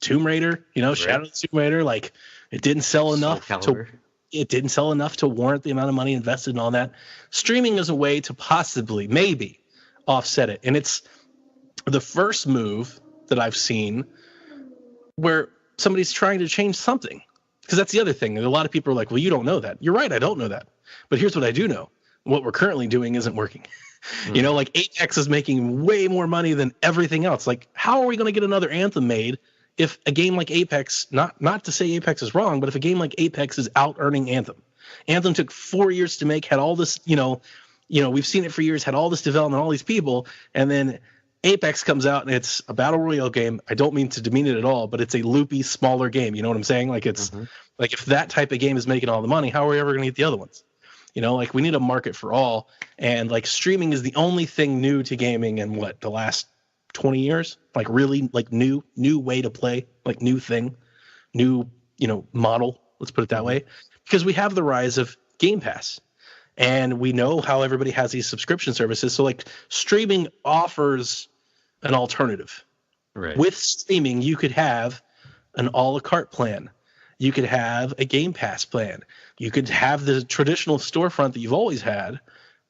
S4: Tomb Raider, right. Shadow of the Tomb Raider. Like, it didn't sell enough to warrant the amount of money invested in all that. Streaming is a way to possibly, maybe, offset it. And it's the first move that I've seen where somebody's trying to change something. Because that's the other thing. And a lot of people are like, well, you don't know that. You're right, I don't know that. But here's what I do know. What we're currently doing isn't working. Like Apex is making way more money than everything else. Like, how are we going to get another Anthem made if a game like Apex, not to say Apex is wrong, but if a game like Apex is out earning Anthem? Anthem took 4 years to make, had all this, we've seen it for years, had all this development, all these people, and then Apex comes out and it's a battle royale game. I don't mean to demean it at all, but it's a loopy, smaller game. You know what I'm saying? Like, it's like, if that type of game is making all the money, how are we ever going to get the other ones? Like, we need a market for all. And like, streaming is the only thing new to gaming in the last 20 years? Like, really, like, new way to play, like, new thing, new, model. Let's put it that way. Because we have the rise of Game Pass. And we know how everybody has these subscription services. So like, streaming offers an alternative. Right. With streaming, you could have an a la carte plan. You could have a Game Pass plan. You could have the traditional storefront that you've always had,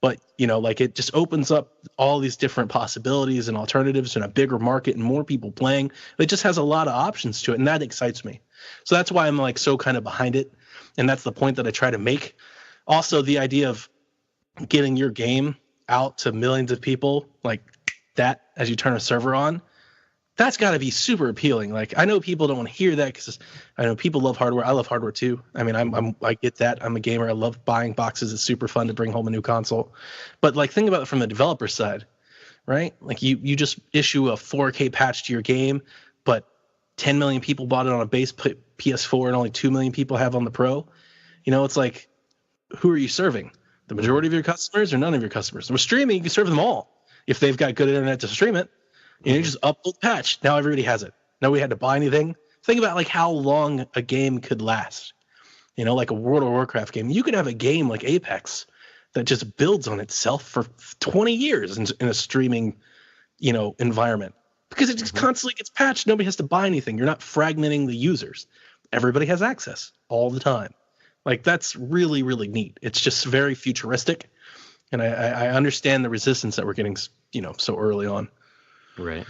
S4: but like, it just opens up all these different possibilities and alternatives and a bigger market and more people playing. It just has a lot of options to it, and that excites me. So that's why I'm like so kind of behind it, and that's the point that I try to make. Also, the idea of getting your game out to millions of people like that as you turn a server on, that's got to be super appealing. Like, I know people don't want to hear that because I know people love hardware. I love hardware too. I mean, I get that. I'm a gamer. I love buying boxes. It's super fun to bring home a new console. But like, think about it from the developer side, right? Like, you just issue a 4K patch to your game, but 10 million people bought it on a base PS4 and only 2 million people have on the Pro. It's like, who are you serving? The majority of your customers or none of your customers? With streaming, you can serve them all if they've got good internet to stream it. You just upload the patch. Now everybody has it. Now we had to buy anything. Think about like how long a game could last. Like a World of Warcraft game. You could have a game like Apex that just builds on itself for 20 years in a streaming, environment. Because it just constantly gets patched. Nobody has to buy anything. You're not fragmenting the users. Everybody has access all the time. Like, that's really, really neat. It's just very futuristic. And I understand the resistance that we're getting, so early on.
S3: Right.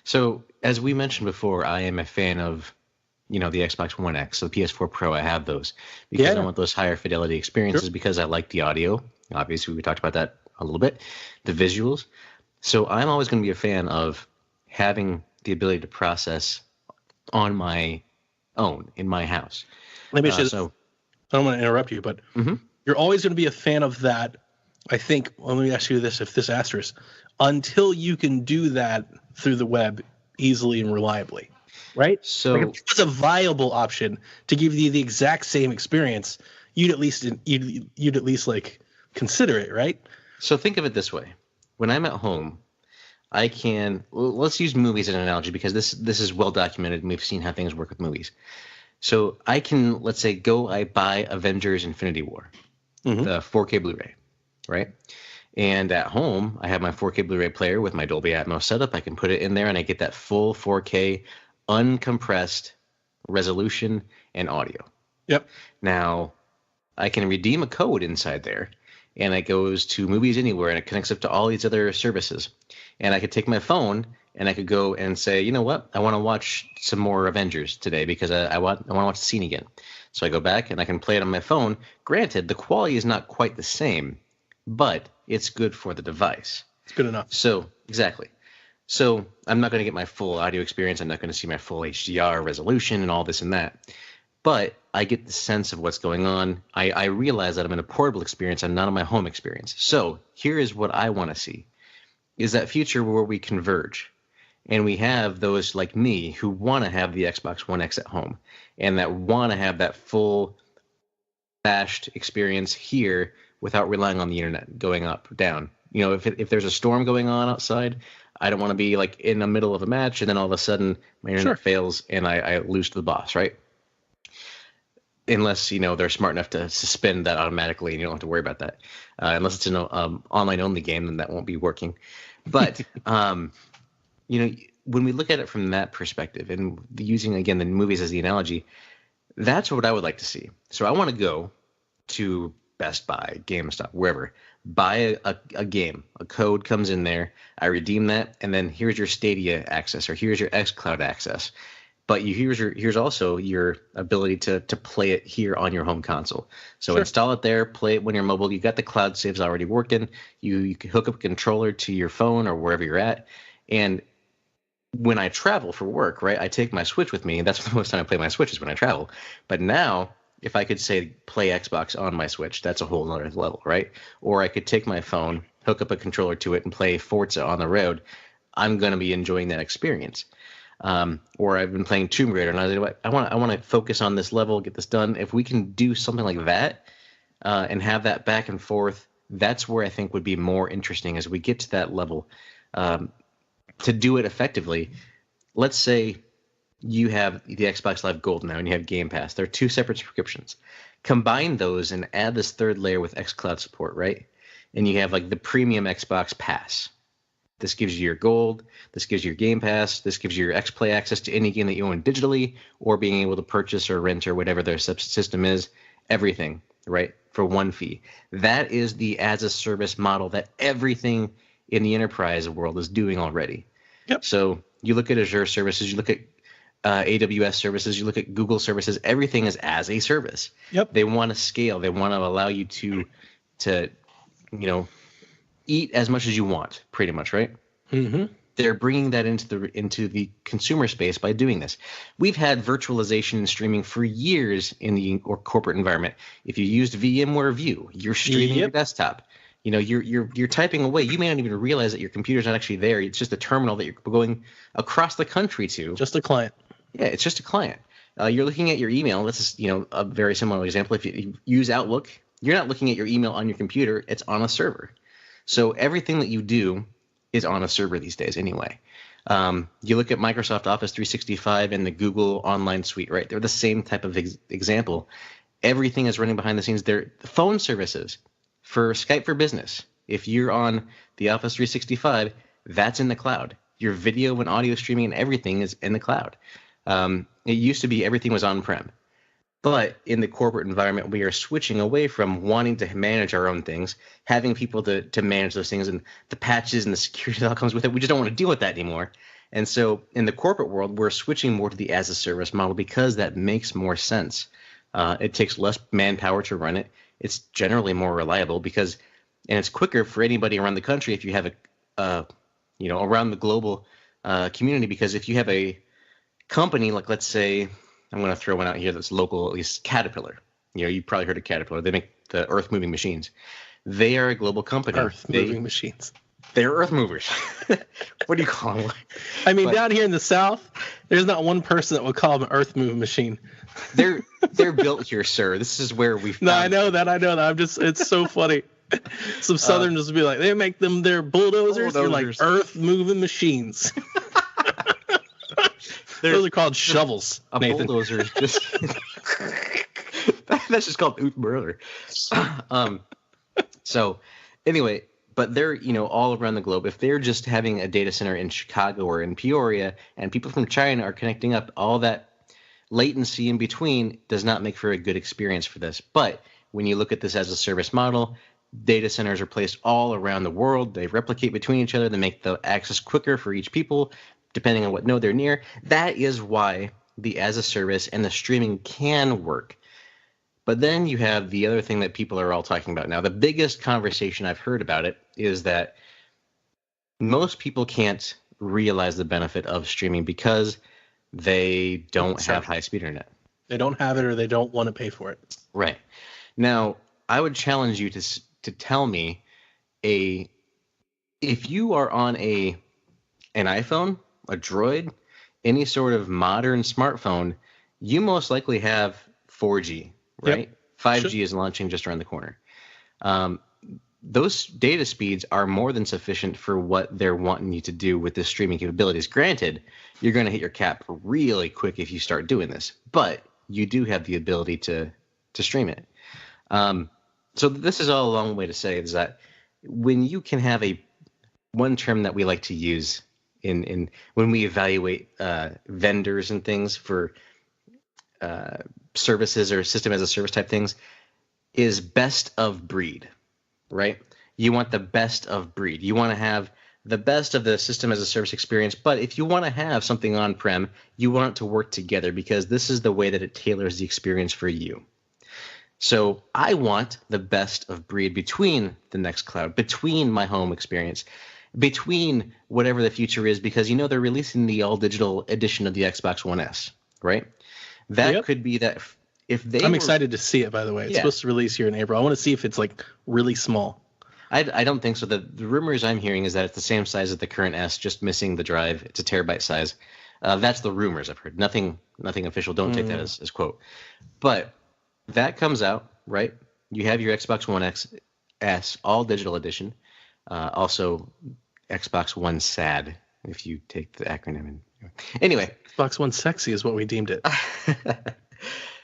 S3: So, as we mentioned before, I am a fan of, the Xbox One X. So, the PS4 Pro, I have those because I want those higher fidelity experiences because I like the audio. Obviously, we talked about that a little bit. The visuals. So, I'm always going to be a fan of having the ability to process on my own in my house.
S4: Let me just, I don't want to interrupt you, but you're always going to be a fan of that. I think, well, let me ask you this, if this asterisk, until you can do that through the web easily and reliably, right? So like, if it was a viable option to give you the exact same experience, you'd at least like consider it, right?
S3: So think of it this way. When I'm at home, I can, let's use movies as an analogy because this is well documented and we've seen how things work with movies. So I can, let's say, I buy Avengers Infinity War, the 4K Blu-ray, right? And at home, I have my 4K Blu-ray player with my Dolby Atmos setup. I can put it in there and I get that full 4K uncompressed resolution and audio.
S4: Yep.
S3: Now, I can redeem a code inside there, and it goes to Movies Anywhere, and it connects up to all these other services. And I could take my phone, and I could go and say, you know what? I want to watch some more Avengers today because I want to watch the scene again. So I go back, and I can play it on my phone. Granted, the quality is not quite the same, but it's good for the device.
S4: It's good enough.
S3: So, exactly. So I'm not going to get my full audio experience. I'm not going to see my full HDR resolution and all this and that. But I get the sense of what's going on. I realize that I'm in a portable experience. I'm not in my home experience. So here is what I want to see, is that future where we converge. And we have those like me who want to have the Xbox One X at home and that want to have that full bashed experience here without relying on the internet going up, down. You know, if there's a storm going on outside, I don't want to be like in the middle of a match and then all of a sudden my internet fails and I lose to the boss, right? Unless, you know, they're smart enough to suspend that automatically and you don't have to worry about that. Unless it's an online only game, then that won't be working. But, you know, when we look at it from that perspective and using, again, the movies as the analogy, that's what I would like to see. So I want to go to Best Buy, GameStop, wherever, buy a game. A code comes in there. I redeem that. And then here's your Stadia access or here's your xCloud access. But here's also your ability to play it here on your home console. So install it there, play it when you're mobile. You got the cloud saves already working. You can hook up a controller to your phone or wherever you're at. And when I travel for work, right, I take my Switch with me. And that's the most time I play my Switch is when I travel. But now, if I could say play Xbox on my Switch, that's a whole other level, right? Or I could take my phone, hook up a controller to it, and play Forza on the road. I'm going to be enjoying that experience. Or I've been playing Tomb Raider, and I want to focus on this level, get this done. If we can do something like that and have that back and forth, that's where I think would be more interesting as we get to that level. To do it effectively, let's say you have the Xbox Live Gold now and you have Game Pass. They're two separate subscriptions. Combine those and add this third layer with xCloud support, right? And you have like the premium Xbox Pass. This gives you your gold. This gives you your Game Pass. This gives you your XPlay access to any game that you own digitally or being able to purchase or rent or whatever their system is. Everything, right, for one fee. That is the as-a-service model that everything in the enterprise world is doing already.
S4: Yep.
S3: So you look at Azure services, you look at AWS services, you look at Google services, everything is as a service.
S4: Yep.
S3: They want to scale. They want to allow you to you know, eat as much as you want, pretty much, right?
S4: Mm-hmm.
S3: They're bringing that into the consumer space by doing this. We've had virtualization and streaming for years in the corporate environment. If you used VMware View, you're streaming your desktop. You know, you're typing away. You may not even realize that your computer's not actually there. It's just a terminal that you're going across the country to.
S4: Just a client.
S3: Yeah, it's just a client. You're looking at your email. This is, you know, a very similar example. If you use Outlook, you're not looking at your email on your computer. It's on a server. So everything that you do is on a server these days anyway. You look at Microsoft Office 365 and the Google Online Suite, right? They're the same type of example. Everything is running behind the scenes. They're phone services for Skype for Business. If you're on the Office 365, that's in the cloud. Your video and audio streaming and everything is in the cloud. It used to be everything was on-prem. But in the corporate environment, we are switching away from wanting to manage our own things, having people to manage those things and the patches and the security that comes with it. We just don't want to deal with that anymore. And so in the corporate world, we're switching more to the as-a-service model because that makes more sense. It takes less manpower to run it. It's generally more reliable and it's quicker for anybody around the country if you have around the global community. Because if you have a company, like let's say, I'm going to throw one out here that's local, at least Caterpillar. You know, you've probably heard of Caterpillar. They make the earth-moving machines. They are a global company.
S4: Earth-moving machines.
S3: They're earth movers. What do you call them?
S4: I mean, down here in the South, there's not one person that would call them an earth-moving machine.
S3: They're built here, sir. This is where we found.
S4: No, I know that. It's so funny. Some Southerners would be like, they make them their bulldozers. They're like earth-moving machines. Those are called shovels.
S3: A
S4: Nathan.
S3: bulldozer is just that's just called oot brother. So anyway, but they're, you know, all around the globe. If they're just having a data center in Chicago or in Peoria and people from China are connecting up, all that latency in between does not make for a good experience for this. But when you look at this as a service model, data centers are placed all around the world. They replicate between each other. They make the access quicker for each people, depending on what node they're near. That is why the as a service and the streaming can work. But then you have the other thing that people are all talking about now. The biggest conversation I've heard about it is that most people can't realize the benefit of streaming because they don't have high-speed internet.
S4: They don't have it, or they don't want to pay for it.
S3: Right. Now, I would challenge you to tell me if you are on an iPhone, a Droid, any sort of modern smartphone, you most likely have 4G, right?
S4: Yep.
S3: 5G is launching just around the corner. Those data speeds are more than sufficient for what they're wanting you to do with the streaming capabilities. Granted, you're going to hit your cap really quick if you start doing this, but you do have the ability to stream it. So this is all a long way to say is that when you can have one term that we like to use in when we evaluate vendors and things for services or system as a service type things is best of breed, right? You want the best of breed. You want to have the best of the system as a service experience, but if you want to have something on-prem, you want it to work together because this is the way that it tailors the experience for you. So I want the best of breed between the Nextcloud, between my home experience, between whatever the future is, because they're releasing the all-digital edition of the Xbox One S, right? That could be that if they
S4: I'm excited to see it, by the way. It's supposed to release here in April. I want to see if it's like really small.
S3: I don't think so. The rumors I'm hearing is that it's the same size as the current S, just missing the drive. It's a terabyte size. That's the rumors I've heard. Nothing official. Don't take that as quote. But that comes out, right? You have your Xbox One S all digital edition. Also, Xbox One SAD, if you take the acronym. Anyway.
S4: Xbox One Sexy is what we deemed it.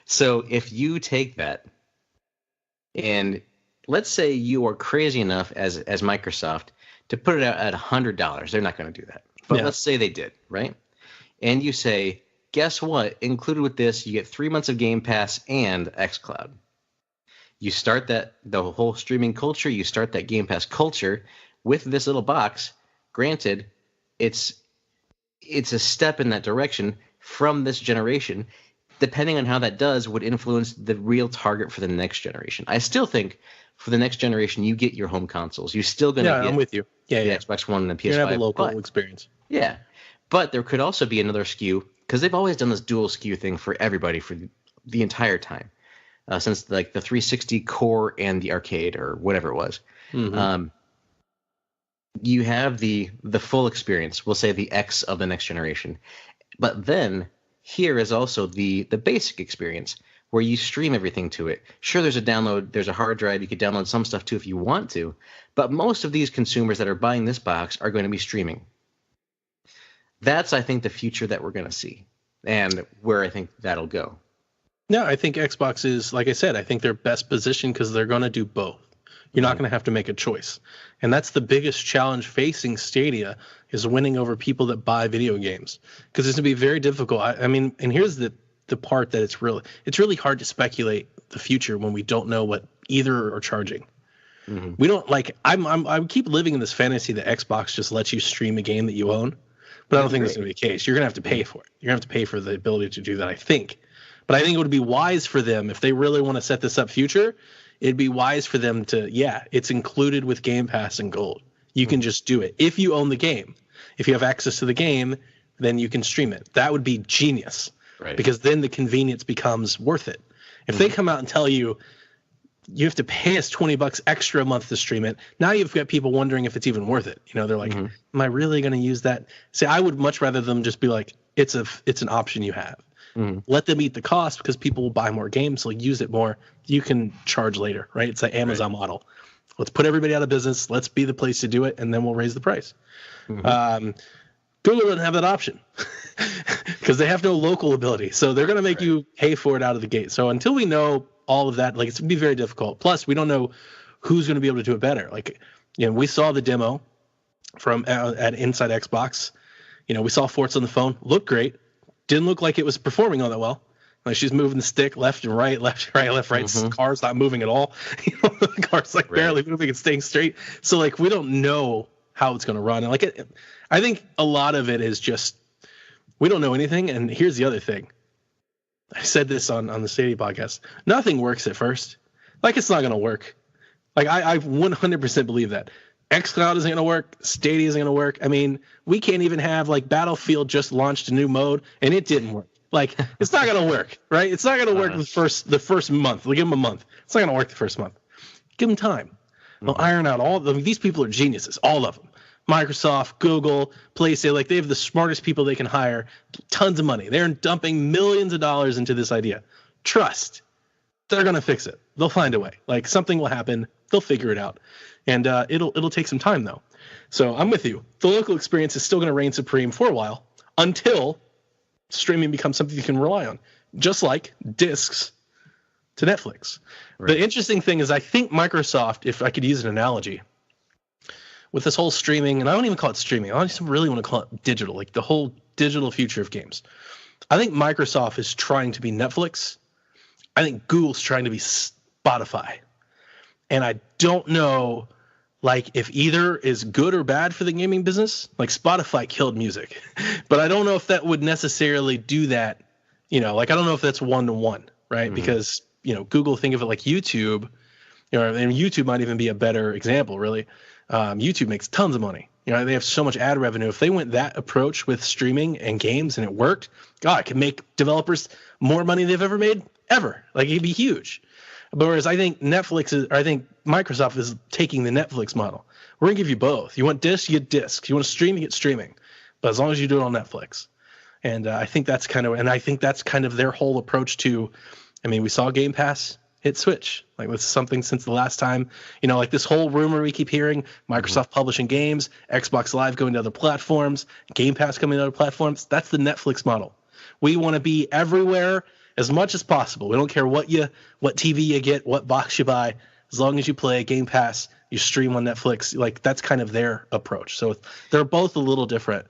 S3: So if you take that and let's say you are crazy enough as Microsoft to put it out at $100. They're not going to do that. But let's say they did, right? And you say, guess what? Included with this, you get 3 months of Game Pass and xCloud. You start the whole streaming culture. You start that Game Pass culture with this little box. Granted, it's a step in that direction from this generation. Depending on how that does would influence the real target for the next generation. I still think for the next generation, you get your home consoles. You're still going to get
S4: I'm with you.
S3: the Xbox One and the PS5.
S4: You're going to have a local experience.
S3: Yeah. But there could also be another SKU, because they've always done this dual SKU thing for everybody for the entire time, since like the 360 core and the arcade or whatever it was. Mm-hmm. You have the full experience, we'll say the X of the next generation. But then here is also the basic experience where you stream everything to it. Sure, there's a hard drive. You could download some stuff too if you want to. But most of these consumers that are buying this box are going to be streaming. That's, I think, the future that we're going to see and where I think that'll go.
S4: No, I think Xbox is, like I said, I think they're best positioned because they're going to do both. You're not going to have to make a choice. And that's the biggest challenge facing Stadia is winning over people that buy video games. Because it's going to be very difficult. I mean, and here's the part that it's really hard to speculate the future when we don't know what either are charging. Mm-hmm. We don't I keep living in this fantasy that Xbox just lets you stream a game that you own. But I don't think that's going to be the case. You're going to have to pay for it. You're going to have to pay for the ability to do that, I think. But I think it would be wise for them, if they really want to set this up future, it'd be wise for them to, it's included with Game Pass and Gold. You can just do it. If you own the game, if you have access to the game, then you can stream it. That would be genius. Right. Because then the convenience becomes worth it. If they come out and tell you, you have to pay us $20 extra a month to stream it, now you've got people wondering if it's even worth it. They're like, am I really going to use that? See, I would much rather them just be like, it's an option you have. Let them eat the cost because people will buy more games, so use it more. You can charge later, right? It's the Amazon model. Let's put everybody out of business. Let's be the place to do it, and then we'll raise the price. Google doesn't have that option because they have no local ability. So they're going to make you pay for it out of the gate. So until we know all of that, it's going to be very difficult. Plus, we don't know who's going to be able to do it better. We saw the demo from at Inside Xbox. We saw Forza on the phone. Looked great. Didn't look like it was performing all that well. She's moving the stick left and right, left, right, left, right. Car's not moving at all. The car's barely moving and staying straight. So we don't know how it's going to run. And I think a lot of it is just we don't know anything. And here's the other thing. I said this on the Stadia podcast. Nothing works at first. It's not going to work. I 100% believe that. xCloud isn't going to work. Stadia isn't going to work. I mean, we can't even have like Battlefield just launched a new mode and it didn't work. Like, it's not going to work, right? It's not going to work the first month. We'll give them a month. It's not going to work the first month. Give them time. They'll iron out all of them. These people are geniuses, all of them. Microsoft, Google, PlayStation, like they have the smartest people they can hire, tons of money. They're dumping millions of dollars into this idea. Trust. They're going to fix it. They'll find a way. Like something will happen. They'll figure it out. And it'll take some time though. So I'm with you. The local experience is still going to reign supreme for a while until streaming becomes something you can rely on, just like discs to Netflix. Right. The interesting thing is I think Microsoft, if I could use an analogy, with this whole streaming, and I don't even call it streaming, I just really want to call it digital, like the whole digital future of games. I think Microsoft is trying to be Netflix. I think Google's trying to be Spotify. And I don't know, like, if either is good or bad for the gaming business. Like, Spotify killed music. But I don't know if that would necessarily do that, you know, like, I don't know if that's one-to-one, right? Mm-hmm. Because, you know, Google, think of it like YouTube, you know, and YouTube might even be a better example, really. YouTube makes tons of money. You know, they have so much ad revenue. If they went that approach with streaming and games and it worked, God, it could make developers more money they've ever made ever. Like it'd be huge. But whereas I think Microsoft is taking the Netflix model. We're gonna give you both. You want disc, you get discs. You want to stream, you get streaming. But as long as you do it on Netflix. And I think that's kind of their whole approach to. I mean, we saw Game Pass hit Switch. Like this is something since the last time, you know, like this whole rumor we keep hearing, Microsoft publishing games, Xbox Live going to other platforms, Game Pass coming to other platforms. That's the Netflix model. We want to be everywhere as much as possible. We don't care what TV you get, what box you buy, as long as you play Game Pass, you stream on Netflix. Like that's kind of their approach. So they're both a little different.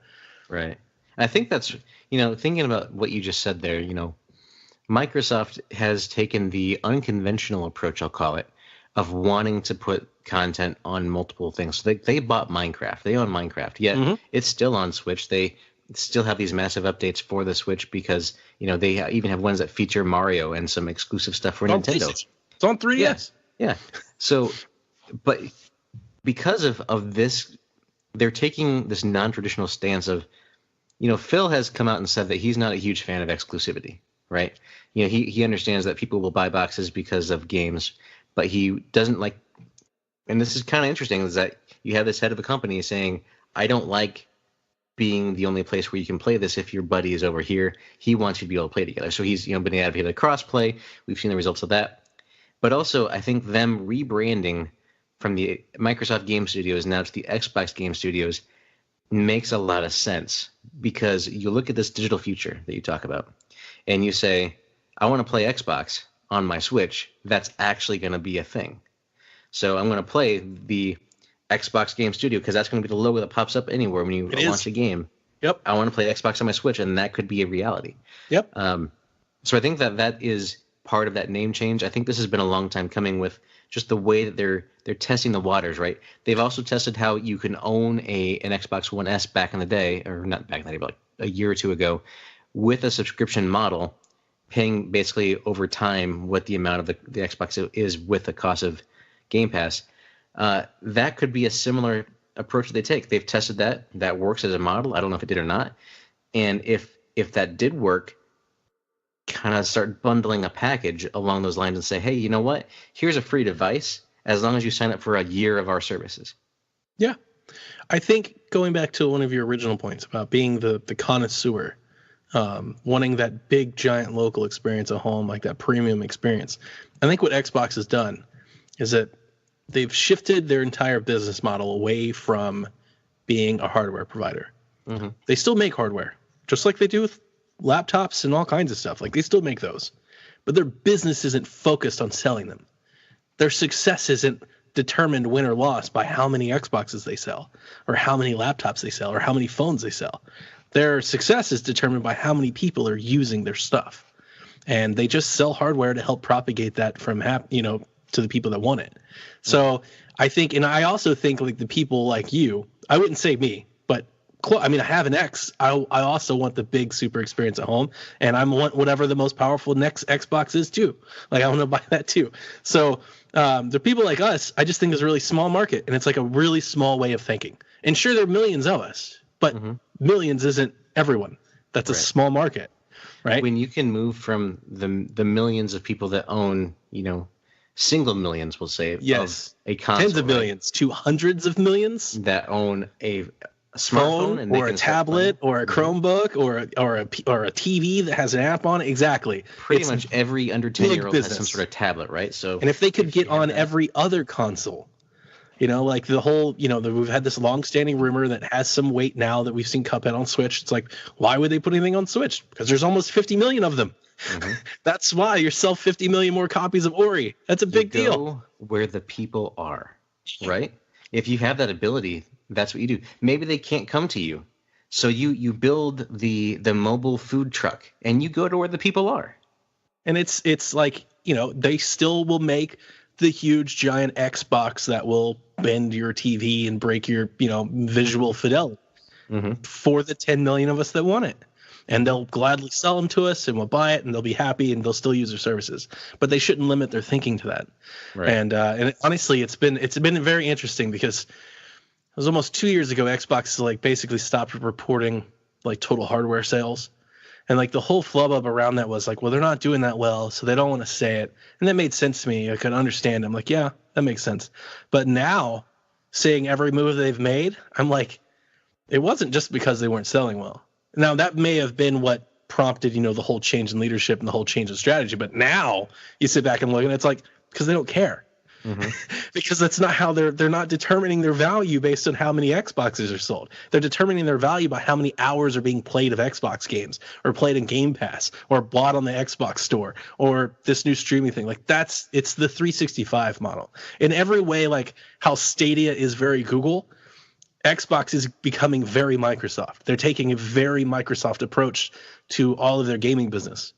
S3: Right. I think that's, you know, thinking about what you just said there, you know, Microsoft has taken the unconventional approach, I'll call it, of wanting to put content on multiple things. So they bought Minecraft. They own Minecraft. Yet it's still on Switch. They still have these massive updates for the Switch because, you know, they even have ones that feature Mario and some exclusive stuff for Nintendo.
S4: It's on 3DS.
S3: Yeah. So, but because of this, they're taking this non-traditional stance of, you know, Phil has come out and said that he's not a huge fan of exclusivity. Right. You know, he understands that people will buy boxes because of games, but he doesn't like, and this is kind of interesting, is that you have this head of a company saying, I don't like being the only place where you can play this if your buddy is over here. He wants you to be able to play together. So he's, you know, been an advocate of cross-play. We've seen the results of that. But also, I think them rebranding from the Microsoft Game Studios now to the Xbox Game Studios makes a lot of sense because you look at this digital future that you talk about. And you say, I want to play Xbox on my Switch, that's actually going to be a thing. So I'm going to play the Xbox Game Studio because that's going to be the logo that pops up anywhere when you launch a game.
S4: Yep.
S3: I want to play Xbox on my Switch, and that could be a reality.
S4: Yep.
S3: So I think that is part of that name change. I think this has been a long time coming with just the way that they're testing the waters, right? They've also tested how you can own an Xbox One S back in the day, or not back in the day, but like a year or two ago, with a subscription model, paying basically over time what the amount of the Xbox is with the cost of Game Pass. That could be a similar approach that they take. They've tested that. That works as a model. I don't know if it did or not. And if that did work, kind of start bundling a package along those lines and say, hey, you know what? Here's a free device as long as you sign up for a year of our services.
S4: Yeah. I think going back to one of your original points about being the connoisseur, wanting that big giant local experience at home, like that premium experience. I think what Xbox has done is that they've shifted their entire business model away from being a hardware provider. Mm-hmm. They still make hardware, just like they do with laptops and all kinds of stuff. Like they still make those, but their business isn't focused on selling them. Their success isn't determined win or loss by how many Xboxes they sell or how many laptops they sell or how many phones they sell. Their success is determined by how many people are using their stuff. And they just sell hardware to help propagate that from, to the people that want it. So I think, and I also think like the people like you, I wouldn't say me, but I mean, I have an X. I also want the big super experience at home, and I want whatever the most powerful next Xbox is too. Like I want to buy that too. So the people like us, I just think is a really small market, and it's like a really small way of thinking. And sure, there are millions of us, but millions isn't everyone. That's a small market, right?
S3: When you can move from the millions of people that own, single millions, we'll say,
S4: yes,
S3: of a console,
S4: tens of millions to hundreds of millions
S3: that own a smartphone and
S4: or a tablet or a Chromebook or a TV that has an app on it. Exactly.
S3: Pretty much every under 10-year-old has some sort of tablet, right? So,
S4: and if they could get on every other console, like the whole, we've had this long-standing rumor that has some weight now that we've seen Cuphead on Switch. It's like, why would they put anything on Switch? Because there's almost 50 million of them. That's why you sell 50 million more copies of Ori. That's a big deal.
S3: Where the people are, right? If you have that ability, that's what you do. Maybe they can't come to you, so you build the mobile food truck and you go to where the people are.
S4: And it's like, they still will make the huge giant Xbox that will bend your TV and break your visual fidelity for the 10 million of us that want it. And they'll gladly sell them to us, and we'll buy it, and they'll be happy, and they'll still use their services. But they shouldn't limit their thinking to that. Right. And honestly, it's been very interesting because it was almost 2 years ago. Xbox like basically stopped reporting like total hardware sales, and like the whole flub around that was like, well, they're not doing that well, so they don't want to say it. And that made sense to me. I could understand. I'm like, yeah, that makes sense. But now, seeing every move they've made, I'm like, it wasn't just because they weren't selling well. Now, that may have been what prompted, the whole change in leadership and the whole change in strategy. But now you sit back and look, and it's like, because they don't care. Because that's not how they're not determining their value based on how many Xboxes are sold. They're determining their value by how many hours are being played of Xbox games or played in Game Pass or bought on the Xbox store or this new streaming thing. Like it's the 365 model. In every way, like how Stadia is very Google, Xbox is becoming very Microsoft. They're taking a very Microsoft approach to all of their gaming business.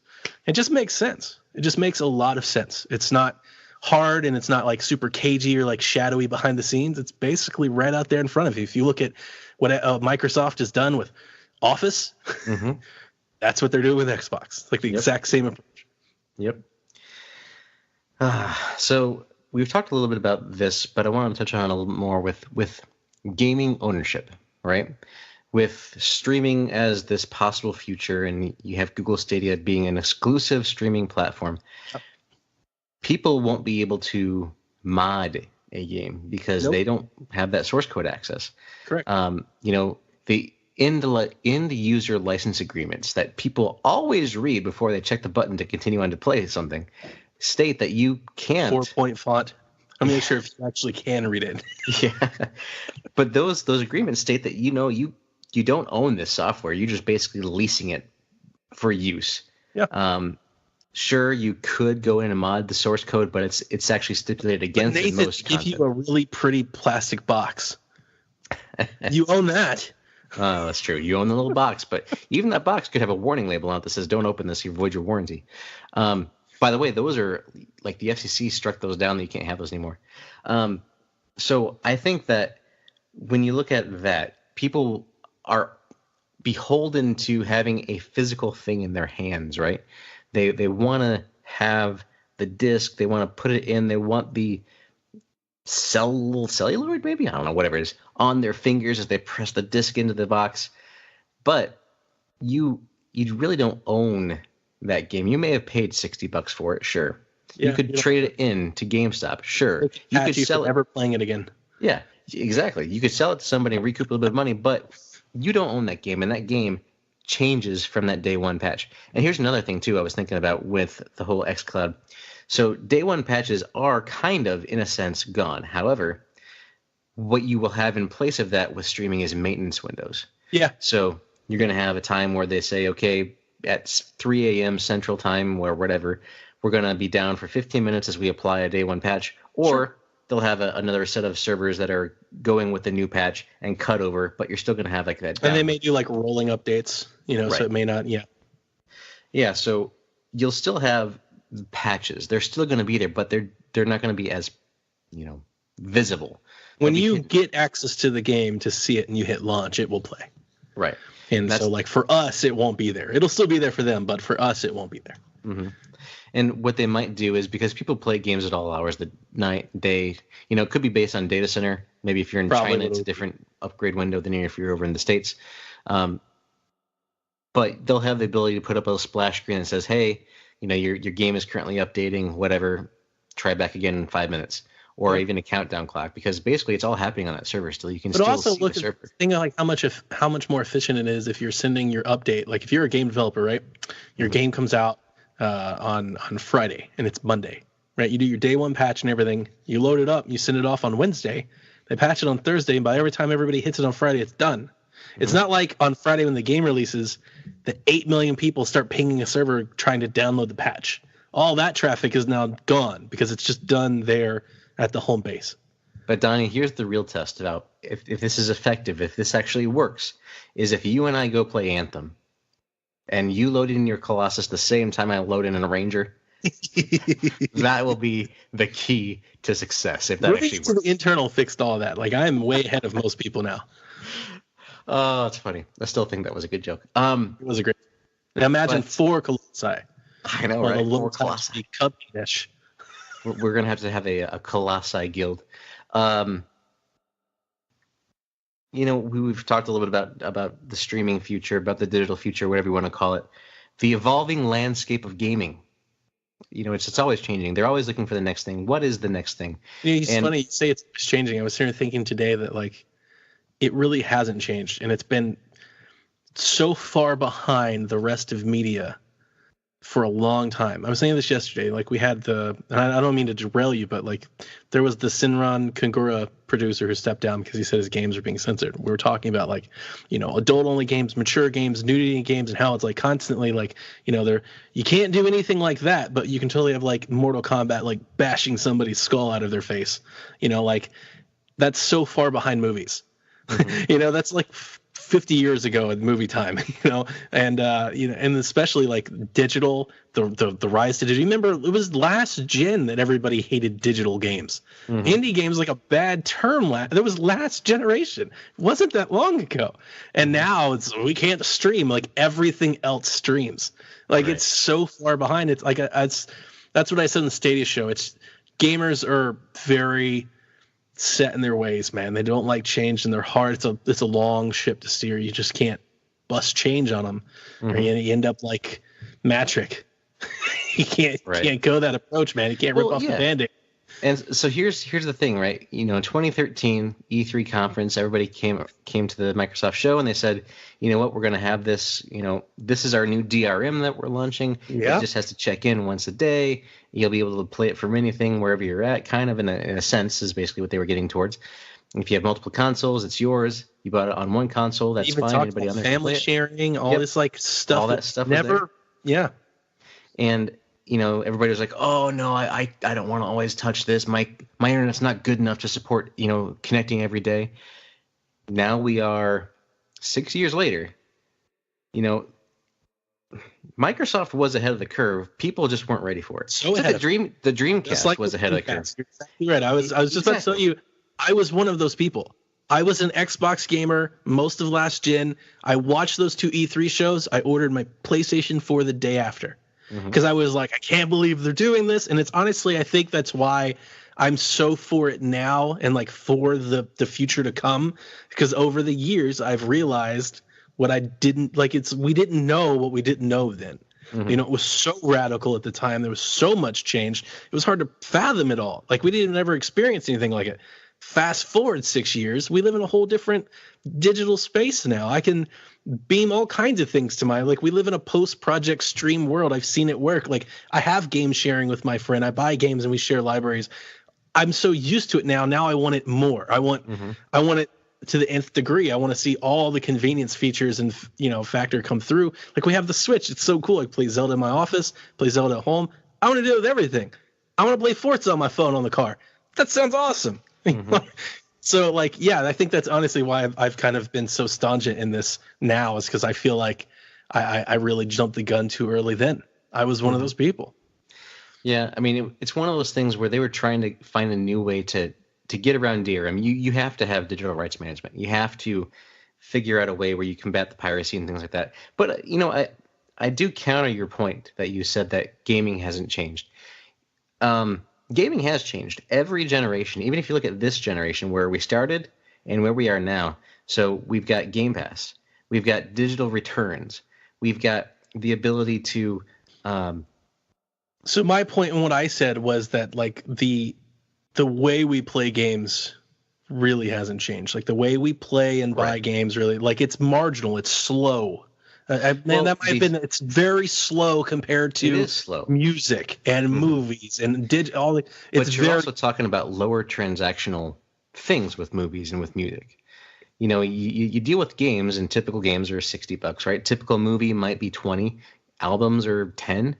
S4: It just makes sense. It just makes a lot of sense. It's not hard and it's not like super cagey or like shadowy behind the scenes. It's basically right out there in front of you. If you look at what Microsoft has done with Office, that's what they're doing with Xbox. Like the exact same approach.
S3: Yep. So we've talked a little bit about this, but I want to touch on a little more with gaming ownership, right? With streaming as this possible future, and you have Google Stadia being an exclusive streaming platform, people won't be able to mod a game because they don't have that source code access.
S4: Correct.
S3: The in the user license agreements that people always read before they check the button to continue on to play something state that you can't
S4: 4-point font. I'm not sure if you actually can read it.
S3: Yeah, but those agreements state that you don't own this software. You're just basically leasing it for use.
S4: Yeah.
S3: Sure, you could go in and mod the source code, but it's actually stipulated against
S4: Nathan,
S3: most content.
S4: give you a really pretty plastic box. You own that.
S3: Oh, that's true. You own the little box, but even that box could have a warning label on it that says, "Don't open this. You void your warranty." By the way, those are like the FCC struck those down that you can't have those anymore. So I think that when you look at that, people are beholden to having a physical thing in their hands, right? They want to have the disc. They want to put it in. They want the celluloid, maybe? I don't know, whatever it is, on their fingers as they press the disc into the box. But you really don't own that game. You may have paid $60 for it, sure. Yeah, you could trade it in to GameStop, sure.
S4: You could sell it. Never playing it again.
S3: Yeah, exactly. You could sell it to somebody and recoup a little bit of money, but you don't own that game, and that game changes from that day one patch. And here's another thing too I was thinking about with the whole xCloud. So day one patches are kind of, in a sense, gone. However, what you will have in place of that with streaming is maintenance windows.
S4: Yeah.
S3: So you're going to have a time where they say, okay, at 3 a.m. Central Time or whatever, we're going to be down for 15 minutes as we apply a day one patch. Or they'll have another set of servers that are going with the new patch and cut over, but you're still going to have like that down.
S4: And they may do like rolling updates, so it may not,
S3: Yeah, so you'll still have patches. They're still going to be there, but they're not going to be as, visible.
S4: When you get access to the game to see it and you hit launch, it will play.
S3: Right.
S4: And so like for us, it won't be there. It'll still be there for them, but for us, it won't be there.
S3: Mm-hmm. And what they might do is, because people play games at all hours, the night, day, it could be based on data center. Maybe if you're in China, it's a different upgrade window than if you're over in the States. But they'll have the ability to put up a splash screen that says, hey, your game is currently updating, whatever, try back again in 5 minutes. Or even a countdown clock, because basically it's all happening on that server still. You can still
S4: also
S3: see
S4: look
S3: the server.
S4: At the thing like how much more efficient it is if you're sending your update. Like if you're a game developer, right? Your game comes out on Friday and it's Monday, right? You do your day one patch and everything. You load it up, you send it off on Wednesday. They patch it on Thursday, and by every time everybody hits it on Friday, it's done. It's not like on Friday when the game releases, that 8 million people start pinging a server trying to download the patch. All that traffic is now gone because it's just done there at the home base.
S3: But Donnie, here's the real test about if this is effective, if this actually works, is if you and I go play Anthem and you load in your Colossus the same time I load in a Ranger, that will be the key to success if that actually works.
S4: The internal fixed all that. Like I'm way ahead of most people now.
S3: Oh, that's funny. I still think that was a good joke.
S4: It was a great. Now imagine 4 Colossi.
S3: I know, right? 4 Colossi.
S4: Cubby-ish.
S3: We're going to have a Colossi guild. We've talked a little bit about the streaming future, about the digital future, whatever you want to call it. The evolving landscape of gaming. It's always changing. They're always looking for the next thing. What is the next thing?
S4: It's funny you say it's changing. I was here thinking today that like it really hasn't changed, and it's been so far behind the rest of media for a long time. I was saying this yesterday. Like we had and I don't mean to derail you, but like there was the Sinran Kangura producer who stepped down because he said his games are being censored. We were talking about like, adult only games, mature games, nudity games, and how it's like constantly like, you can't do anything like that, but you can totally have like Mortal Kombat, like bashing somebody's skull out of their face. Like that's so far behind movies. Mm-hmm. That's like 50 years ago in movie time, and and especially like digital, the rise to digital. Remember, it was last gen that everybody hated digital games. Mm-hmm. Indie games like a bad term. That was last generation. It wasn't that long ago, and now we can't stream like everything else streams. Like It's so far behind. It's like that's what I said in the Stadia show. It's gamers are very set in their ways, man. They don't like change, and they're hard. It's a long ship to steer. You just can't bust change on them, or you end up like Matrick. you can't go that approach, man. You can't rip off the Band-Aid.
S3: And so here's the thing, right? 2013 E3 conference, everybody came to the Microsoft show and they said, you know what, we're going to have this, this is our new DRM that we're launching. Yeah. It just has to check in once a day. You'll be able to play it from anything, wherever you're at, kind of in a sense is basically what they were getting towards. If you have multiple consoles, it's yours. You bought it on one console, that's
S4: even
S3: fine.
S4: Talk
S3: Anybody
S4: about
S3: on there
S4: family sharing, all this like stuff.
S3: All that stuff.
S4: Never. Yeah.
S3: And everybody was like, "Oh no, I don't want to always touch this. My internet's not good enough to support connecting every day." Now we are 6 years later. Microsoft was ahead of the curve. People just weren't ready for it. So the Dreamcast was ahead of the curve.
S4: You're exactly right. I was just about to tell you, I was one of those people. I was an Xbox gamer most of last gen. I watched those 2 E3 shows. I ordered my PlayStation 4 the day after. Because I was like, I can't believe they're doing this. And it's honestly, I think that's why I'm so for it now and like for the future to come. Because over the years, I've realized what I didn't like. We didn't know what we didn't know then. It was so radical at the time. There was so much change. It was hard to fathom it all. Like we didn't ever experience anything like it. Fast forward 6 years, we live in a whole different digital space now. I can beam all kinds of things to we live in a post-project stream world. I've seen it work. Like I have game sharing with my friend. I buy games and we share libraries. I'm so used to it now. Now I want it more. I want it to the nth degree. I want to see all the convenience features and factor come through. Like we have the Switch. It's so cool. I play Zelda in my office, play Zelda at home. I want to do it with everything. I want to play Forza on my phone on the car. That sounds awesome. So I think that's honestly why I've kind of been so stringent in this now, is because I feel like I really jumped the gun too early then. I was one of those people.
S3: Yeah, I mean, it's one of those things where they were trying to find a new way to get around DRM. You have to have digital rights management. You have to figure out a way where you combat the piracy and things like that. But I do counter your point that you said that gaming hasn't changed. Gaming has changed every generation. Even if you look at this generation, where we started and where we are now. So we've got Game Pass, we've got digital returns, we've got the ability to.
S4: So my point in what I said was that like the way we play games really hasn't changed. Like the way we play and buy games really, like it's marginal, it's slow. That might have been, it's very slow compared to music and movies and all the.
S3: But you're also talking about lower transactional things with movies and with music. You deal with games, and typical games are $60, right? Typical movie might be 20, albums are 10.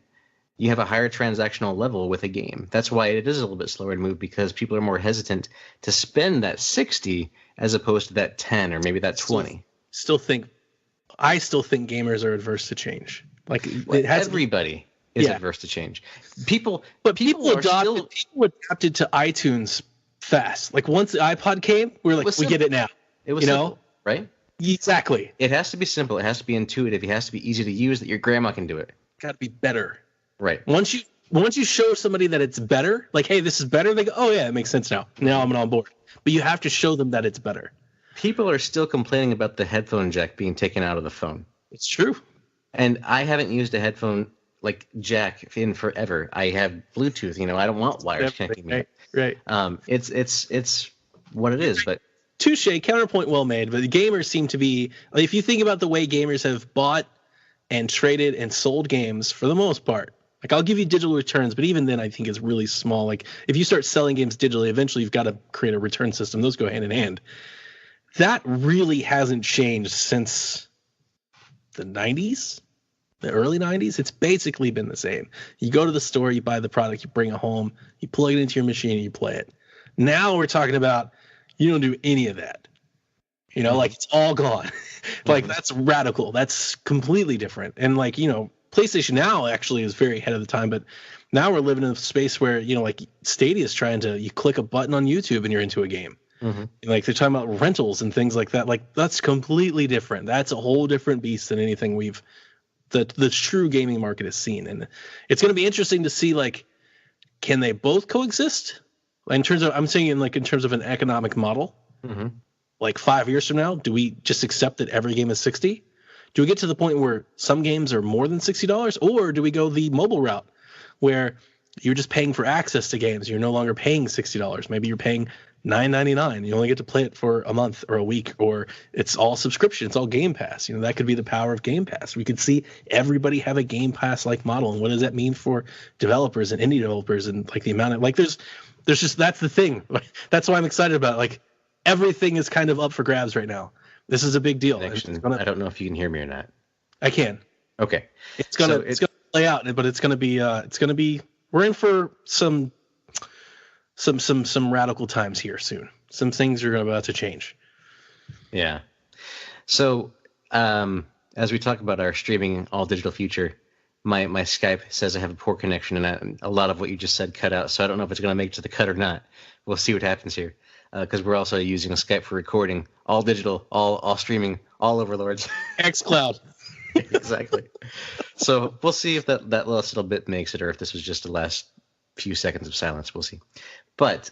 S3: You have a higher transactional level with a game. That's why it is a little bit slower to move, because people are more hesitant to spend that 60 as opposed to that 10 or people that 20.
S4: I still think gamers are adverse to change. Like
S3: everybody is adverse to change. People
S4: adapted to iTunes fast. Like once the iPod came, we were like, we get it now.
S3: It was simple, right?
S4: Exactly.
S3: It has to be simple. It has to be intuitive. It has to be easy to use, that your grandma can do it.
S4: Got to be better.
S3: Right.
S4: Once you show somebody that it's better, like, hey, this is better, they go, oh yeah, it makes sense now. Now I'm on board. But you have to show them that it's better.
S3: People are still complaining about the headphone jack being taken out of the phone.
S4: It's true.
S3: And I haven't used a headphone like jack in forever. I have Bluetooth. I don't want wires connecting me.
S4: Right.
S3: It's what it is. But
S4: touche, counterpoint well made. But the gamers seem to be, if you think about the way gamers have bought and traded and sold games for the most part. Like, I'll give you digital returns, but even then I think it's really small. Like, if you start selling games digitally, eventually you've got to create a return system. Those go hand in hand. That really hasn't changed since the 90s, the early 90s. It's basically been the same. You go to the store, you buy the product, you bring it home, you plug it into your machine, and you play it. Now we're talking about you don't do any of that. Like it's all gone. Like that's radical. That's completely different. And like, PlayStation Now actually is very ahead of the time, but now we're living in a space where, like Stadia is trying to, you click a button on YouTube and you're into a game. Mm-hmm. Like they're talking about rentals and things like that. Like that's completely different. That's a whole different beast than anything the true gaming market has seen. And it's going to be interesting to see, like, can they both coexist? In terms of, I'm saying in terms of an economic model, like 5 years from now, do we just accept that every game is 60? Do we get to the point where some games are more than $60, or do we go the mobile route where you're just paying for access to games? You're no longer paying $60. Maybe you're paying $9.99. You only get to play it for a month or a week, or it's all subscription. It's all Game Pass. That could be the power of Game Pass. We could see everybody have a Game Pass like model, and what does that mean for developers and indie developers, and like the amount of, like, there's just, that's the thing. That's why I'm excited about it. Like everything is kind of up for grabs right now. This is a big deal.
S3: I don't know if you can hear me or not.
S4: I can.
S3: Okay.
S4: It's gonna play out, but it's gonna be we're in for some radical times here soon. Some things are about to change.
S3: Yeah. So as we talk about our streaming all digital future, my Skype says I have a poor connection, and a lot of what you just said cut out. So I don't know if it's going to make it to the cut or not. We'll see what happens here, because we're also using a Skype for recording, all digital, all streaming, all overlords.
S4: xCloud.
S3: Exactly. So we'll see if that last little bit makes it, or if this was just the last few seconds of silence. We'll see. But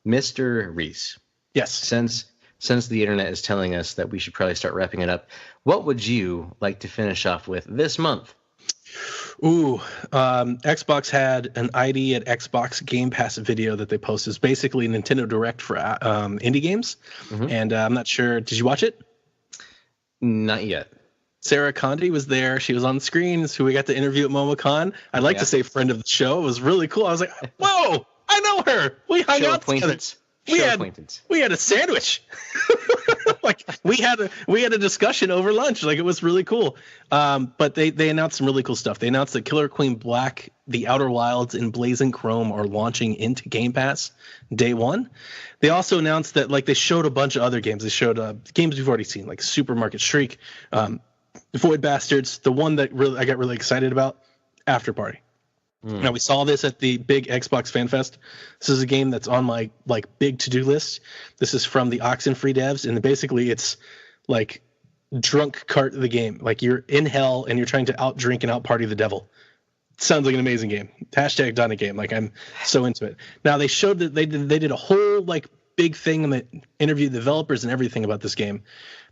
S3: Mr. Reese.
S4: Yes.
S3: Since the internet is telling us that we should probably start wrapping it up, what would you like to finish off with this month?
S4: Ooh, Xbox had an ID at Xbox Game Pass video that they posted. It's basically Nintendo Direct for indie games. Mm-hmm. And I'm not sure, did you watch it?
S3: Not yet.
S4: Sarah Condi was there. She was on screen. Who we got to interview at MomoCon. I'd like to say friend of the show. It was really cool. I was like, whoa, I know her. We hung out together. We had a sandwich. Like we had a discussion over lunch. Like it was really cool. But they announced some really cool stuff. They announced that Killer Queen Black, The Outer Wilds, and Blazing Chrome are launching into Game Pass day one. They also announced that, like, they showed a bunch of other games. They showed games we've already seen, like Supermarket Shriek, Void Bastards. The one that I got really excited about, After Party. Now, we saw this at the big Xbox Fan Fest. This is a game that's on my big to-do list. This is from the Oxenfree devs, and basically it's like drunk cart the game. Like you're in hell and you're trying to out drink and out party the devil. Sounds like an amazing game. Hashtag Donnie game. Like I'm so into it. Now they showed that they did a whole like big thing and they interviewed the developers and everything about this game.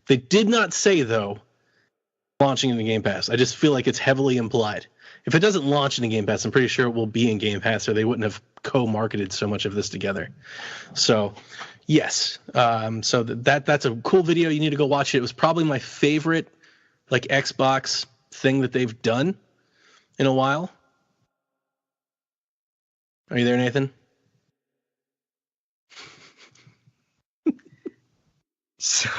S4: They did not say though launching in the Game Pass. I just feel like it's heavily implied. If it doesn't launch in the Game Pass, I'm pretty sure it will be in Game Pass, or they wouldn't have co-marketed so much of this together. So, yes. So that's a cool video. You need to go watch it. It was probably my favorite, like Xbox thing that they've done in a while. Are you there, Nathan?
S3: So,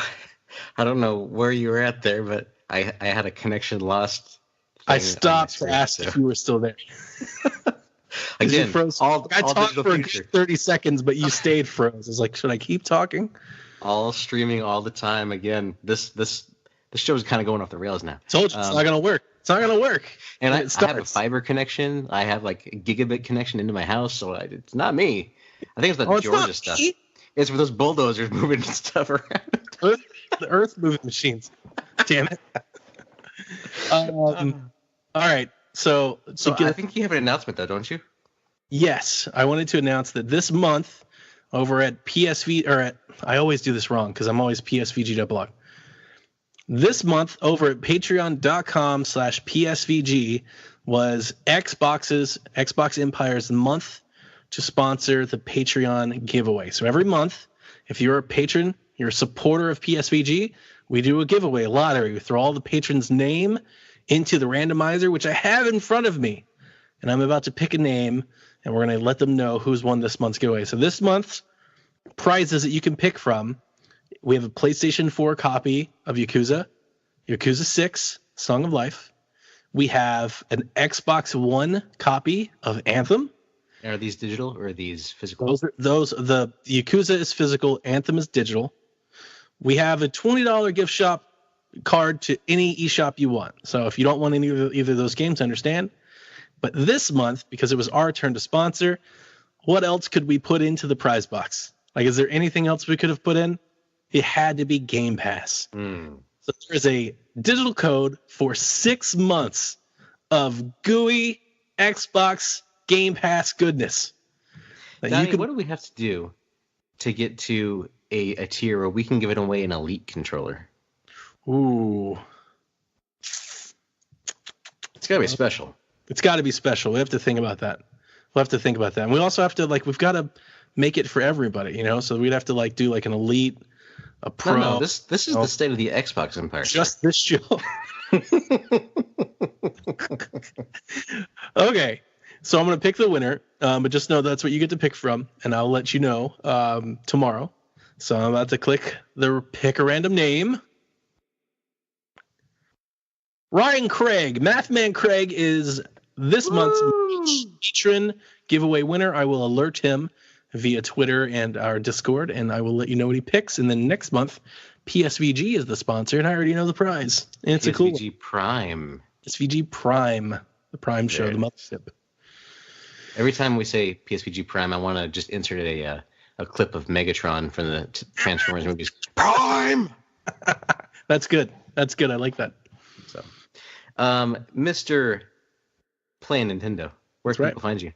S3: I don't know where you were at there, but I had a connection lost.
S4: I stopped to ask if you were still there.
S3: Again,
S4: I talked for a good 30 seconds, but you stayed froze. I was like, should I keep talking?
S3: All streaming all the time. Again, this show is kind of going off the rails now.
S4: Told you, it's not gonna work. It's not gonna work.
S3: And I have a fiber connection. I have like a gigabit connection into my house, so it's not me. I think it's the Georgia stuff. Me. It's for those bulldozers moving stuff around.
S4: The Earth moving machines. Damn it. All right. So
S3: I think you have an announcement though, don't you?
S4: Yes, I wanted to announce that this month over at I always do this wrong because I'm always psvg.blog. This month over at patreon.com/psvg was Xbox Empire's month to sponsor the Patreon giveaway. So every month, if you're a patron, you're a supporter of PSVG, we do a giveaway, a lottery. We throw all the patrons' name into the randomizer, which I have in front of me. And I'm about to pick a name, and we're going to let them know who's won this month's giveaway. So this month's prizes that you can pick from, we have a PlayStation 4 copy of Yakuza 6, Song of Life. We have an Xbox One copy of Anthem.
S3: Are these digital or are these physical?
S4: The Yakuza is physical, Anthem is digital. We have a $20 gift shop card to any eShop you want. So if you don't want either of those games, I understand. But this month, because it was our turn to sponsor, what else could we put into the prize box? Like, is there anything else we could have put in? It had to be Game Pass. So there's a digital code for 6 months of gooey Xbox Game Pass goodness.
S3: Donnie, what do we have to do to get to a tier where we can give it away an Elite controller?
S4: Ooh.
S3: It's got to be special.
S4: It's got to be special. We have to think about that. And we also have to, we've got to make it for everybody, So we'd have to, do, an Elite, a Pro.
S3: No, this is the state of the Xbox Empire.
S4: Just this show. Okay. So I'm going to pick the winner, but just know that's what you get to pick from, and I'll let you know tomorrow. So I'm about to click the pick a random name. Ryan Craig. Mathman Craig is this month's patron giveaway winner. I will alert him via Twitter and our Discord, and I will let you know what he picks. And then next month, PSVG is the sponsor, and I already know the prize. And it's
S3: PSVG
S4: a cool
S3: Prime.
S4: PSVG Prime. The Prime show, the mothership.
S3: Every time we say PSVG Prime, I want to just insert a clip of Megatron from the Transformers movies. Prime!
S4: That's good. I like that.
S3: So, Mr. Playing Nintendo, where can people find you?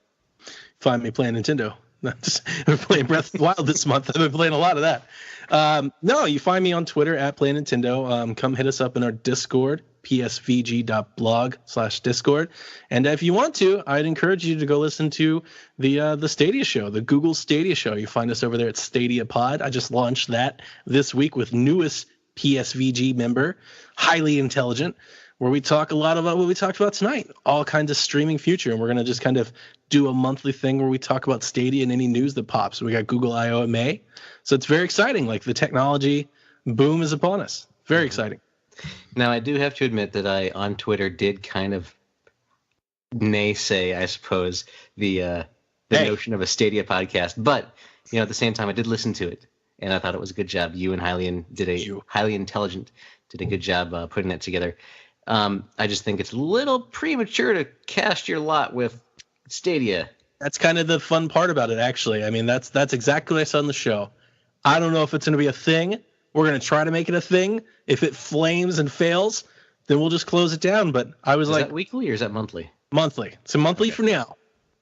S4: Find me playing Nintendo. I've been playing Breath of the Wild this month. I've been playing a lot of that. No, you find me on Twitter at Play Nintendo. Come hit us up in our Discord, psvg.blog/Discord. And if you want to, I'd encourage you to go listen to the Stadia show, the Google Stadia show. You find us over there at Stadia Pod. I just launched that this week with newest PSVG member, Highly Intelligent, where we talk a lot about what we talked about tonight, all kinds of streaming future. And we're going to just kind of do a monthly thing where we talk about Stadia and any news that pops. We got Google I/O in May. So it's very exciting. The technology boom is upon us. Very exciting.
S3: Now, I do have to admit that I, on Twitter, did kind of naysay, I suppose, the notion of a Stadia podcast. But, at the same time, I did listen to it, and I thought it was a good job. You and Highly Intelligent did a good job putting that together. I just think it's a little premature to cast your lot with Stadia.
S4: That's kind of the fun part about it, actually. I mean, that's exactly what I said on the show. I don't know if it's going to be a thing. We're going to try to make it a thing. If it flames and fails, then we'll just close it down. But I was
S3: Is
S4: like,
S3: that weekly or is that monthly?
S4: monthly. It's a monthly for now.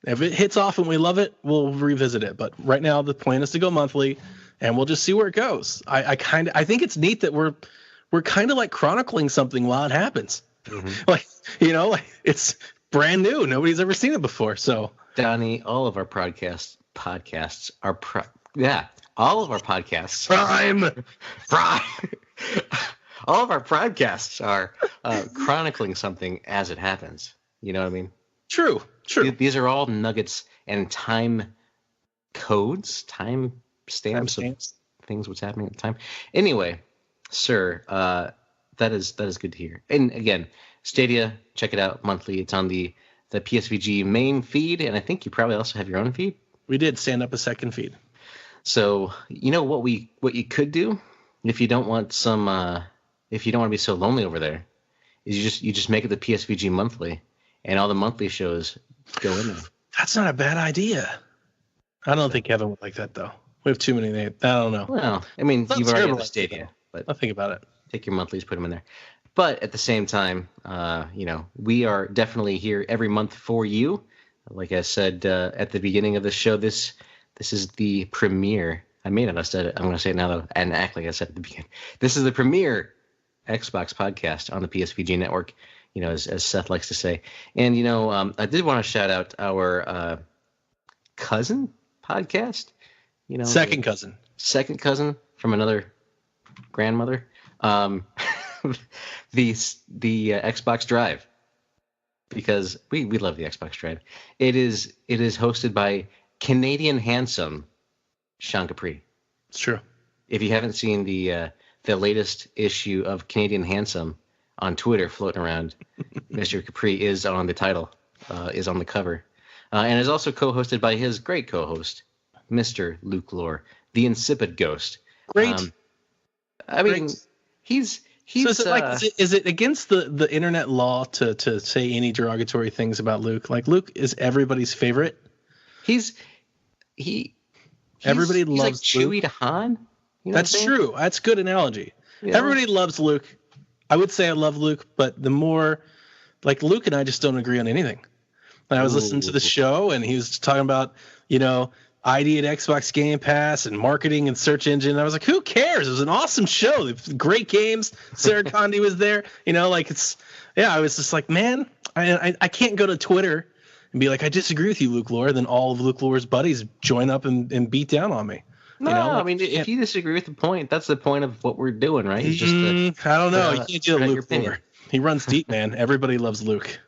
S4: If it hits off and we love it, we'll revisit it. But right now the plan is to go monthly, and we'll just see where it goes. I think it's neat that we're kind of like chronicling something while it happens. Like, like it's brand new. Nobody's ever seen it before. So
S3: Donnie, all of our podcasts are all of our podcasts
S4: prime.
S3: All of our podcasts are chronicling something as it happens. You know what I mean?
S4: True.
S3: These are all nuggets and time codes, time stamps of things, what's happening at the time. Anyway, sir, that is good to hear. And again, Stadia, check it out monthly. It's on the PSVG main feed, and I think you probably also have your own feed.
S4: We did stand up a second feed.
S3: So what you could do if you don't want if you don't want to be so lonely over there, is you just make it the PSVG monthly, and all the monthly shows go in there.
S4: That's not a bad idea. I don't think Kevin would like that though. We have too many names. I don't know.
S3: Well, I mean, you've already have the Stadia, but
S4: I'll think about it.
S3: Take your monthlies, put them in there. But at the same time, we are definitely here every month for you. Like I said at the beginning of the show, this is the premiere. I may not have said it. I'm going to say it now though, and act like I said it at the beginning. This is the premiere Xbox podcast on the PSVG network. As Seth likes to say. And I did want to shout out our cousin podcast.
S4: Second cousin
S3: from another grandmother. The Xbox Drive, because we love the Xbox Drive. It is hosted by Canadian handsome Sean Capri.
S4: It's true.
S3: If you haven't seen the latest issue of Canadian handsome on Twitter floating around, Mr. Capri is on the title, is on the cover, and is also co-hosted by his great co-host, Mr. Luke Lore, the insipid ghost.
S4: Great.
S3: I mean, he's.
S4: So is it against the internet law to say any derogatory things about Luke? Like, Luke is everybody's favorite. Everybody loves
S3: like Chewie to Han.
S4: That's true. That's a good analogy. Everybody loves Luke. I would say I love Luke, but the more, like, Luke and I just don't agree on anything. And I was listening to the show, and he was talking about, ID at Xbox Game Pass and marketing and search engine. And I was like, who cares? It was an awesome show. Great games. Sarah Condi was there. I was just like, man, I can't go to Twitter and be like, I disagree with you, Luke Lore. Then all of Luke Lore's buddies join up and beat down on me.
S3: I mean, if you disagree with the point, that's the point of what we're doing, right? It's just
S4: I don't know. You can't do Luke Lore. He runs deep, man. Everybody loves Luke. That's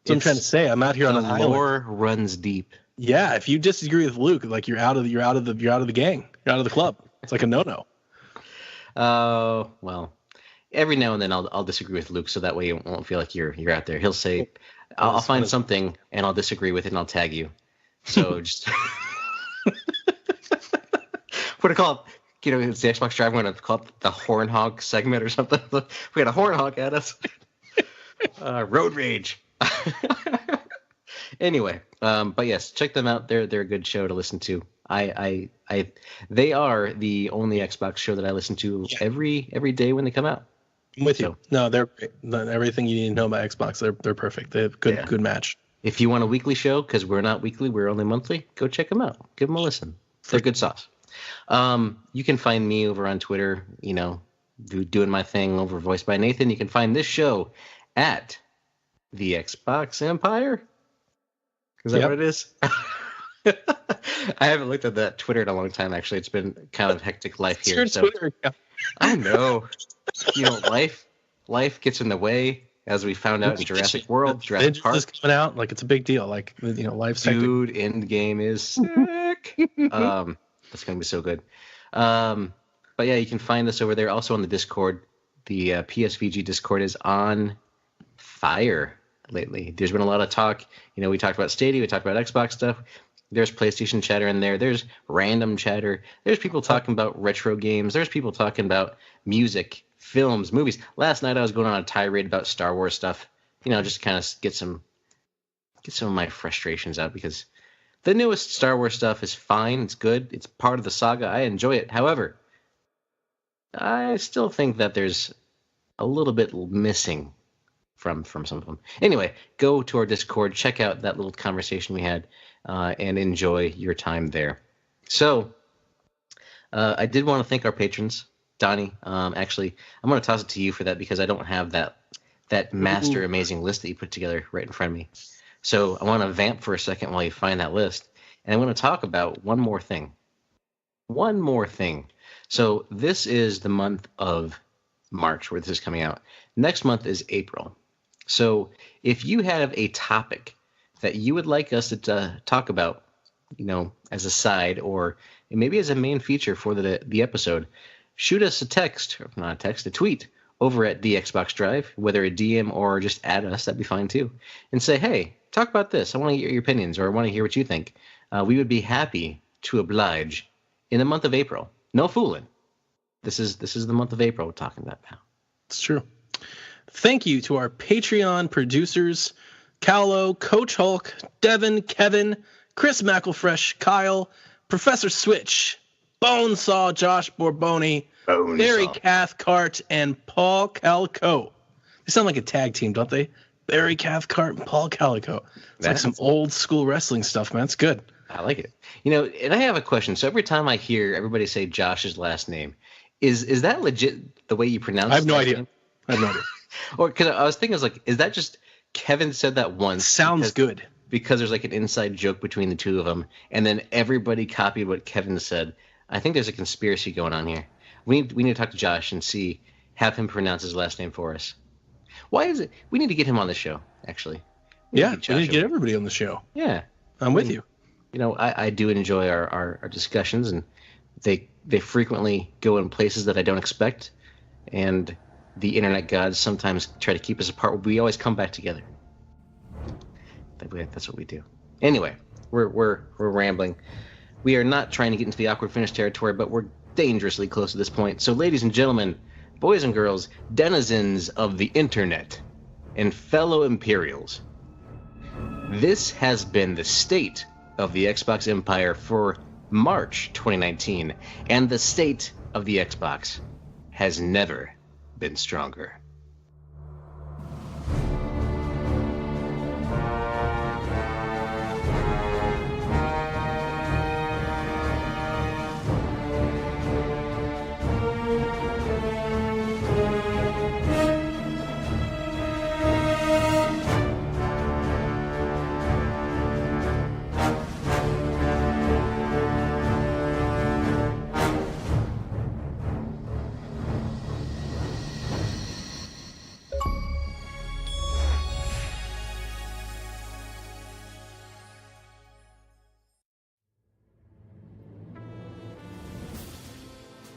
S4: what I'm trying to say. I'm out here on an island.
S3: Lore runs deep.
S4: Yeah, if you disagree with Luke, like, you're out of the gang. You're out of the club. It's like a no-no.
S3: Oh, well, every now and then I'll disagree with Luke, so that way you won't feel like you're out there. He'll say, I'll find something and I'll disagree with it and I'll tag you. So just what do you call it? It's the Xbox Drive. We're going to call it the Horn Hog segment or something. We got a Horn Hog at us. Road Rage. Anyway, but yes, check them out. They're a good show to listen to. They are the only Xbox show that I listen to every day when they come out.
S4: I'm with you. No, they're great. Everything you need to know about Xbox, they're perfect. They have good match.
S3: If you want a weekly show, because we're not weekly, we're only monthly, go check them out. Give them a listen. They're good sauce. You can find me over on Twitter, doing my thing over Voiced by Nathan. You can find this show at the Xbox Empire. Is that what it is? I haven't looked at that Twitter in a long time, actually. It's been kind of hectic life here.
S4: Twitter account.
S3: I know. Life gets in the way, as we found out in Jurassic World, Jurassic Park.
S4: Is coming out, like, it's a big deal. Like, life's
S3: Dude, Endgame is sick. That's going to be so good. But yeah, you can find us over there. Also on the Discord. The PSVG Discord is on fire lately. There's been a lot of talk. We talked about Stadia, we talked about Xbox stuff. There's PlayStation chatter in there. There's random chatter. There's people talking about retro games. There's people talking about music, films, movies. Last night I was going on a tirade about Star Wars stuff. Just to kind of get some of my frustrations out, because the newest Star Wars stuff is fine. It's good. It's part of the saga. I enjoy it. However, I still think that there's a little bit missing from some of them. Anyway, go to our Discord, check out that little conversation we had, and enjoy your time there. So, I did want to thank our patrons. Donnie, actually, I'm going to toss it to you for that because I don't have that master amazing list that you put together right in front of me. So I want to vamp for a second while you find that list. And I want to talk about one more thing. One more thing. So this is the month of March where this is coming out. Next month is April. So if you have a topic that you would like us to talk about, as a side or maybe as a main feature for the episode, shoot us a text, or not a text, a tweet over at the Xbox Drive, whether a DM or just add us, that'd be fine too, and say, hey, talk about this. I want to hear your opinions, or I want to hear what you think. We would be happy to oblige in the month of April. No fooling. This is the month of April we're talking about now.
S4: It's true. Thank you to our Patreon producers, Cowlo, Coach Hulk, Devin, Kevin, Chris McElfresh, Kyle, Professor Switch, Bonesaw, Josh Borboni, Barry Cathcart, and Paul Calico. They sound like a tag team, don't they? Barry Cathcart and Paul Calico. It's like some old school wrestling stuff, man. It's good.
S3: I like it. And I have a question. So every time I hear everybody say Josh's last name, is that legit the way you pronounce it?
S4: I have no idea.
S3: Or because I was thinking, is that just Kevin said that once?
S4: Sounds good.
S3: Because there's like an inside joke between the two of them, and then everybody copied what Kevin said. I think there's a conspiracy going on here. We need to talk to Josh and have him pronounce his last name for us. Why is it? We need to get him on the show, actually.
S4: We need to get everybody on the show.
S3: Yeah.
S4: I'm with you.
S3: I do enjoy our discussions, and they frequently go in places that I don't expect, and the internet gods sometimes try to keep us apart, but we always come back together. That's what we do. Anyway, we're rambling. We are not trying to get into the awkward finish territory, but we're dangerously close to this point. So, ladies and gentlemen, boys and girls, denizens of the internet, and fellow Imperials, this has been the state of the Xbox Empire for March 2019, and the state of the Xbox has never been stronger.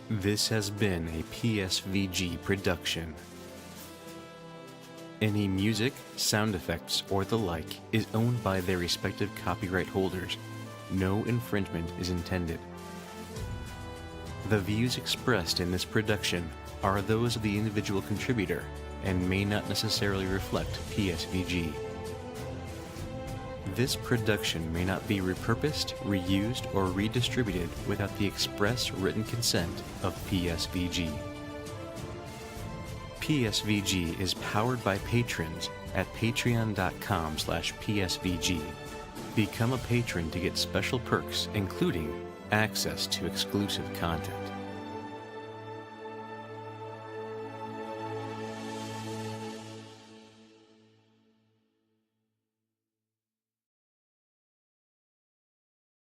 S1: This has been a PSVG production. Any music, sound effects, or the like is owned by their respective copyright holders. No infringement is intended. The views expressed in this production are those of the individual contributor and may not necessarily reflect PSVG. This production may not be repurposed, reused, or redistributed without the express written consent of PSVG. PSVG is powered by patrons at patreon.com/PSVG. Become a patron to get special perks, including access to exclusive content.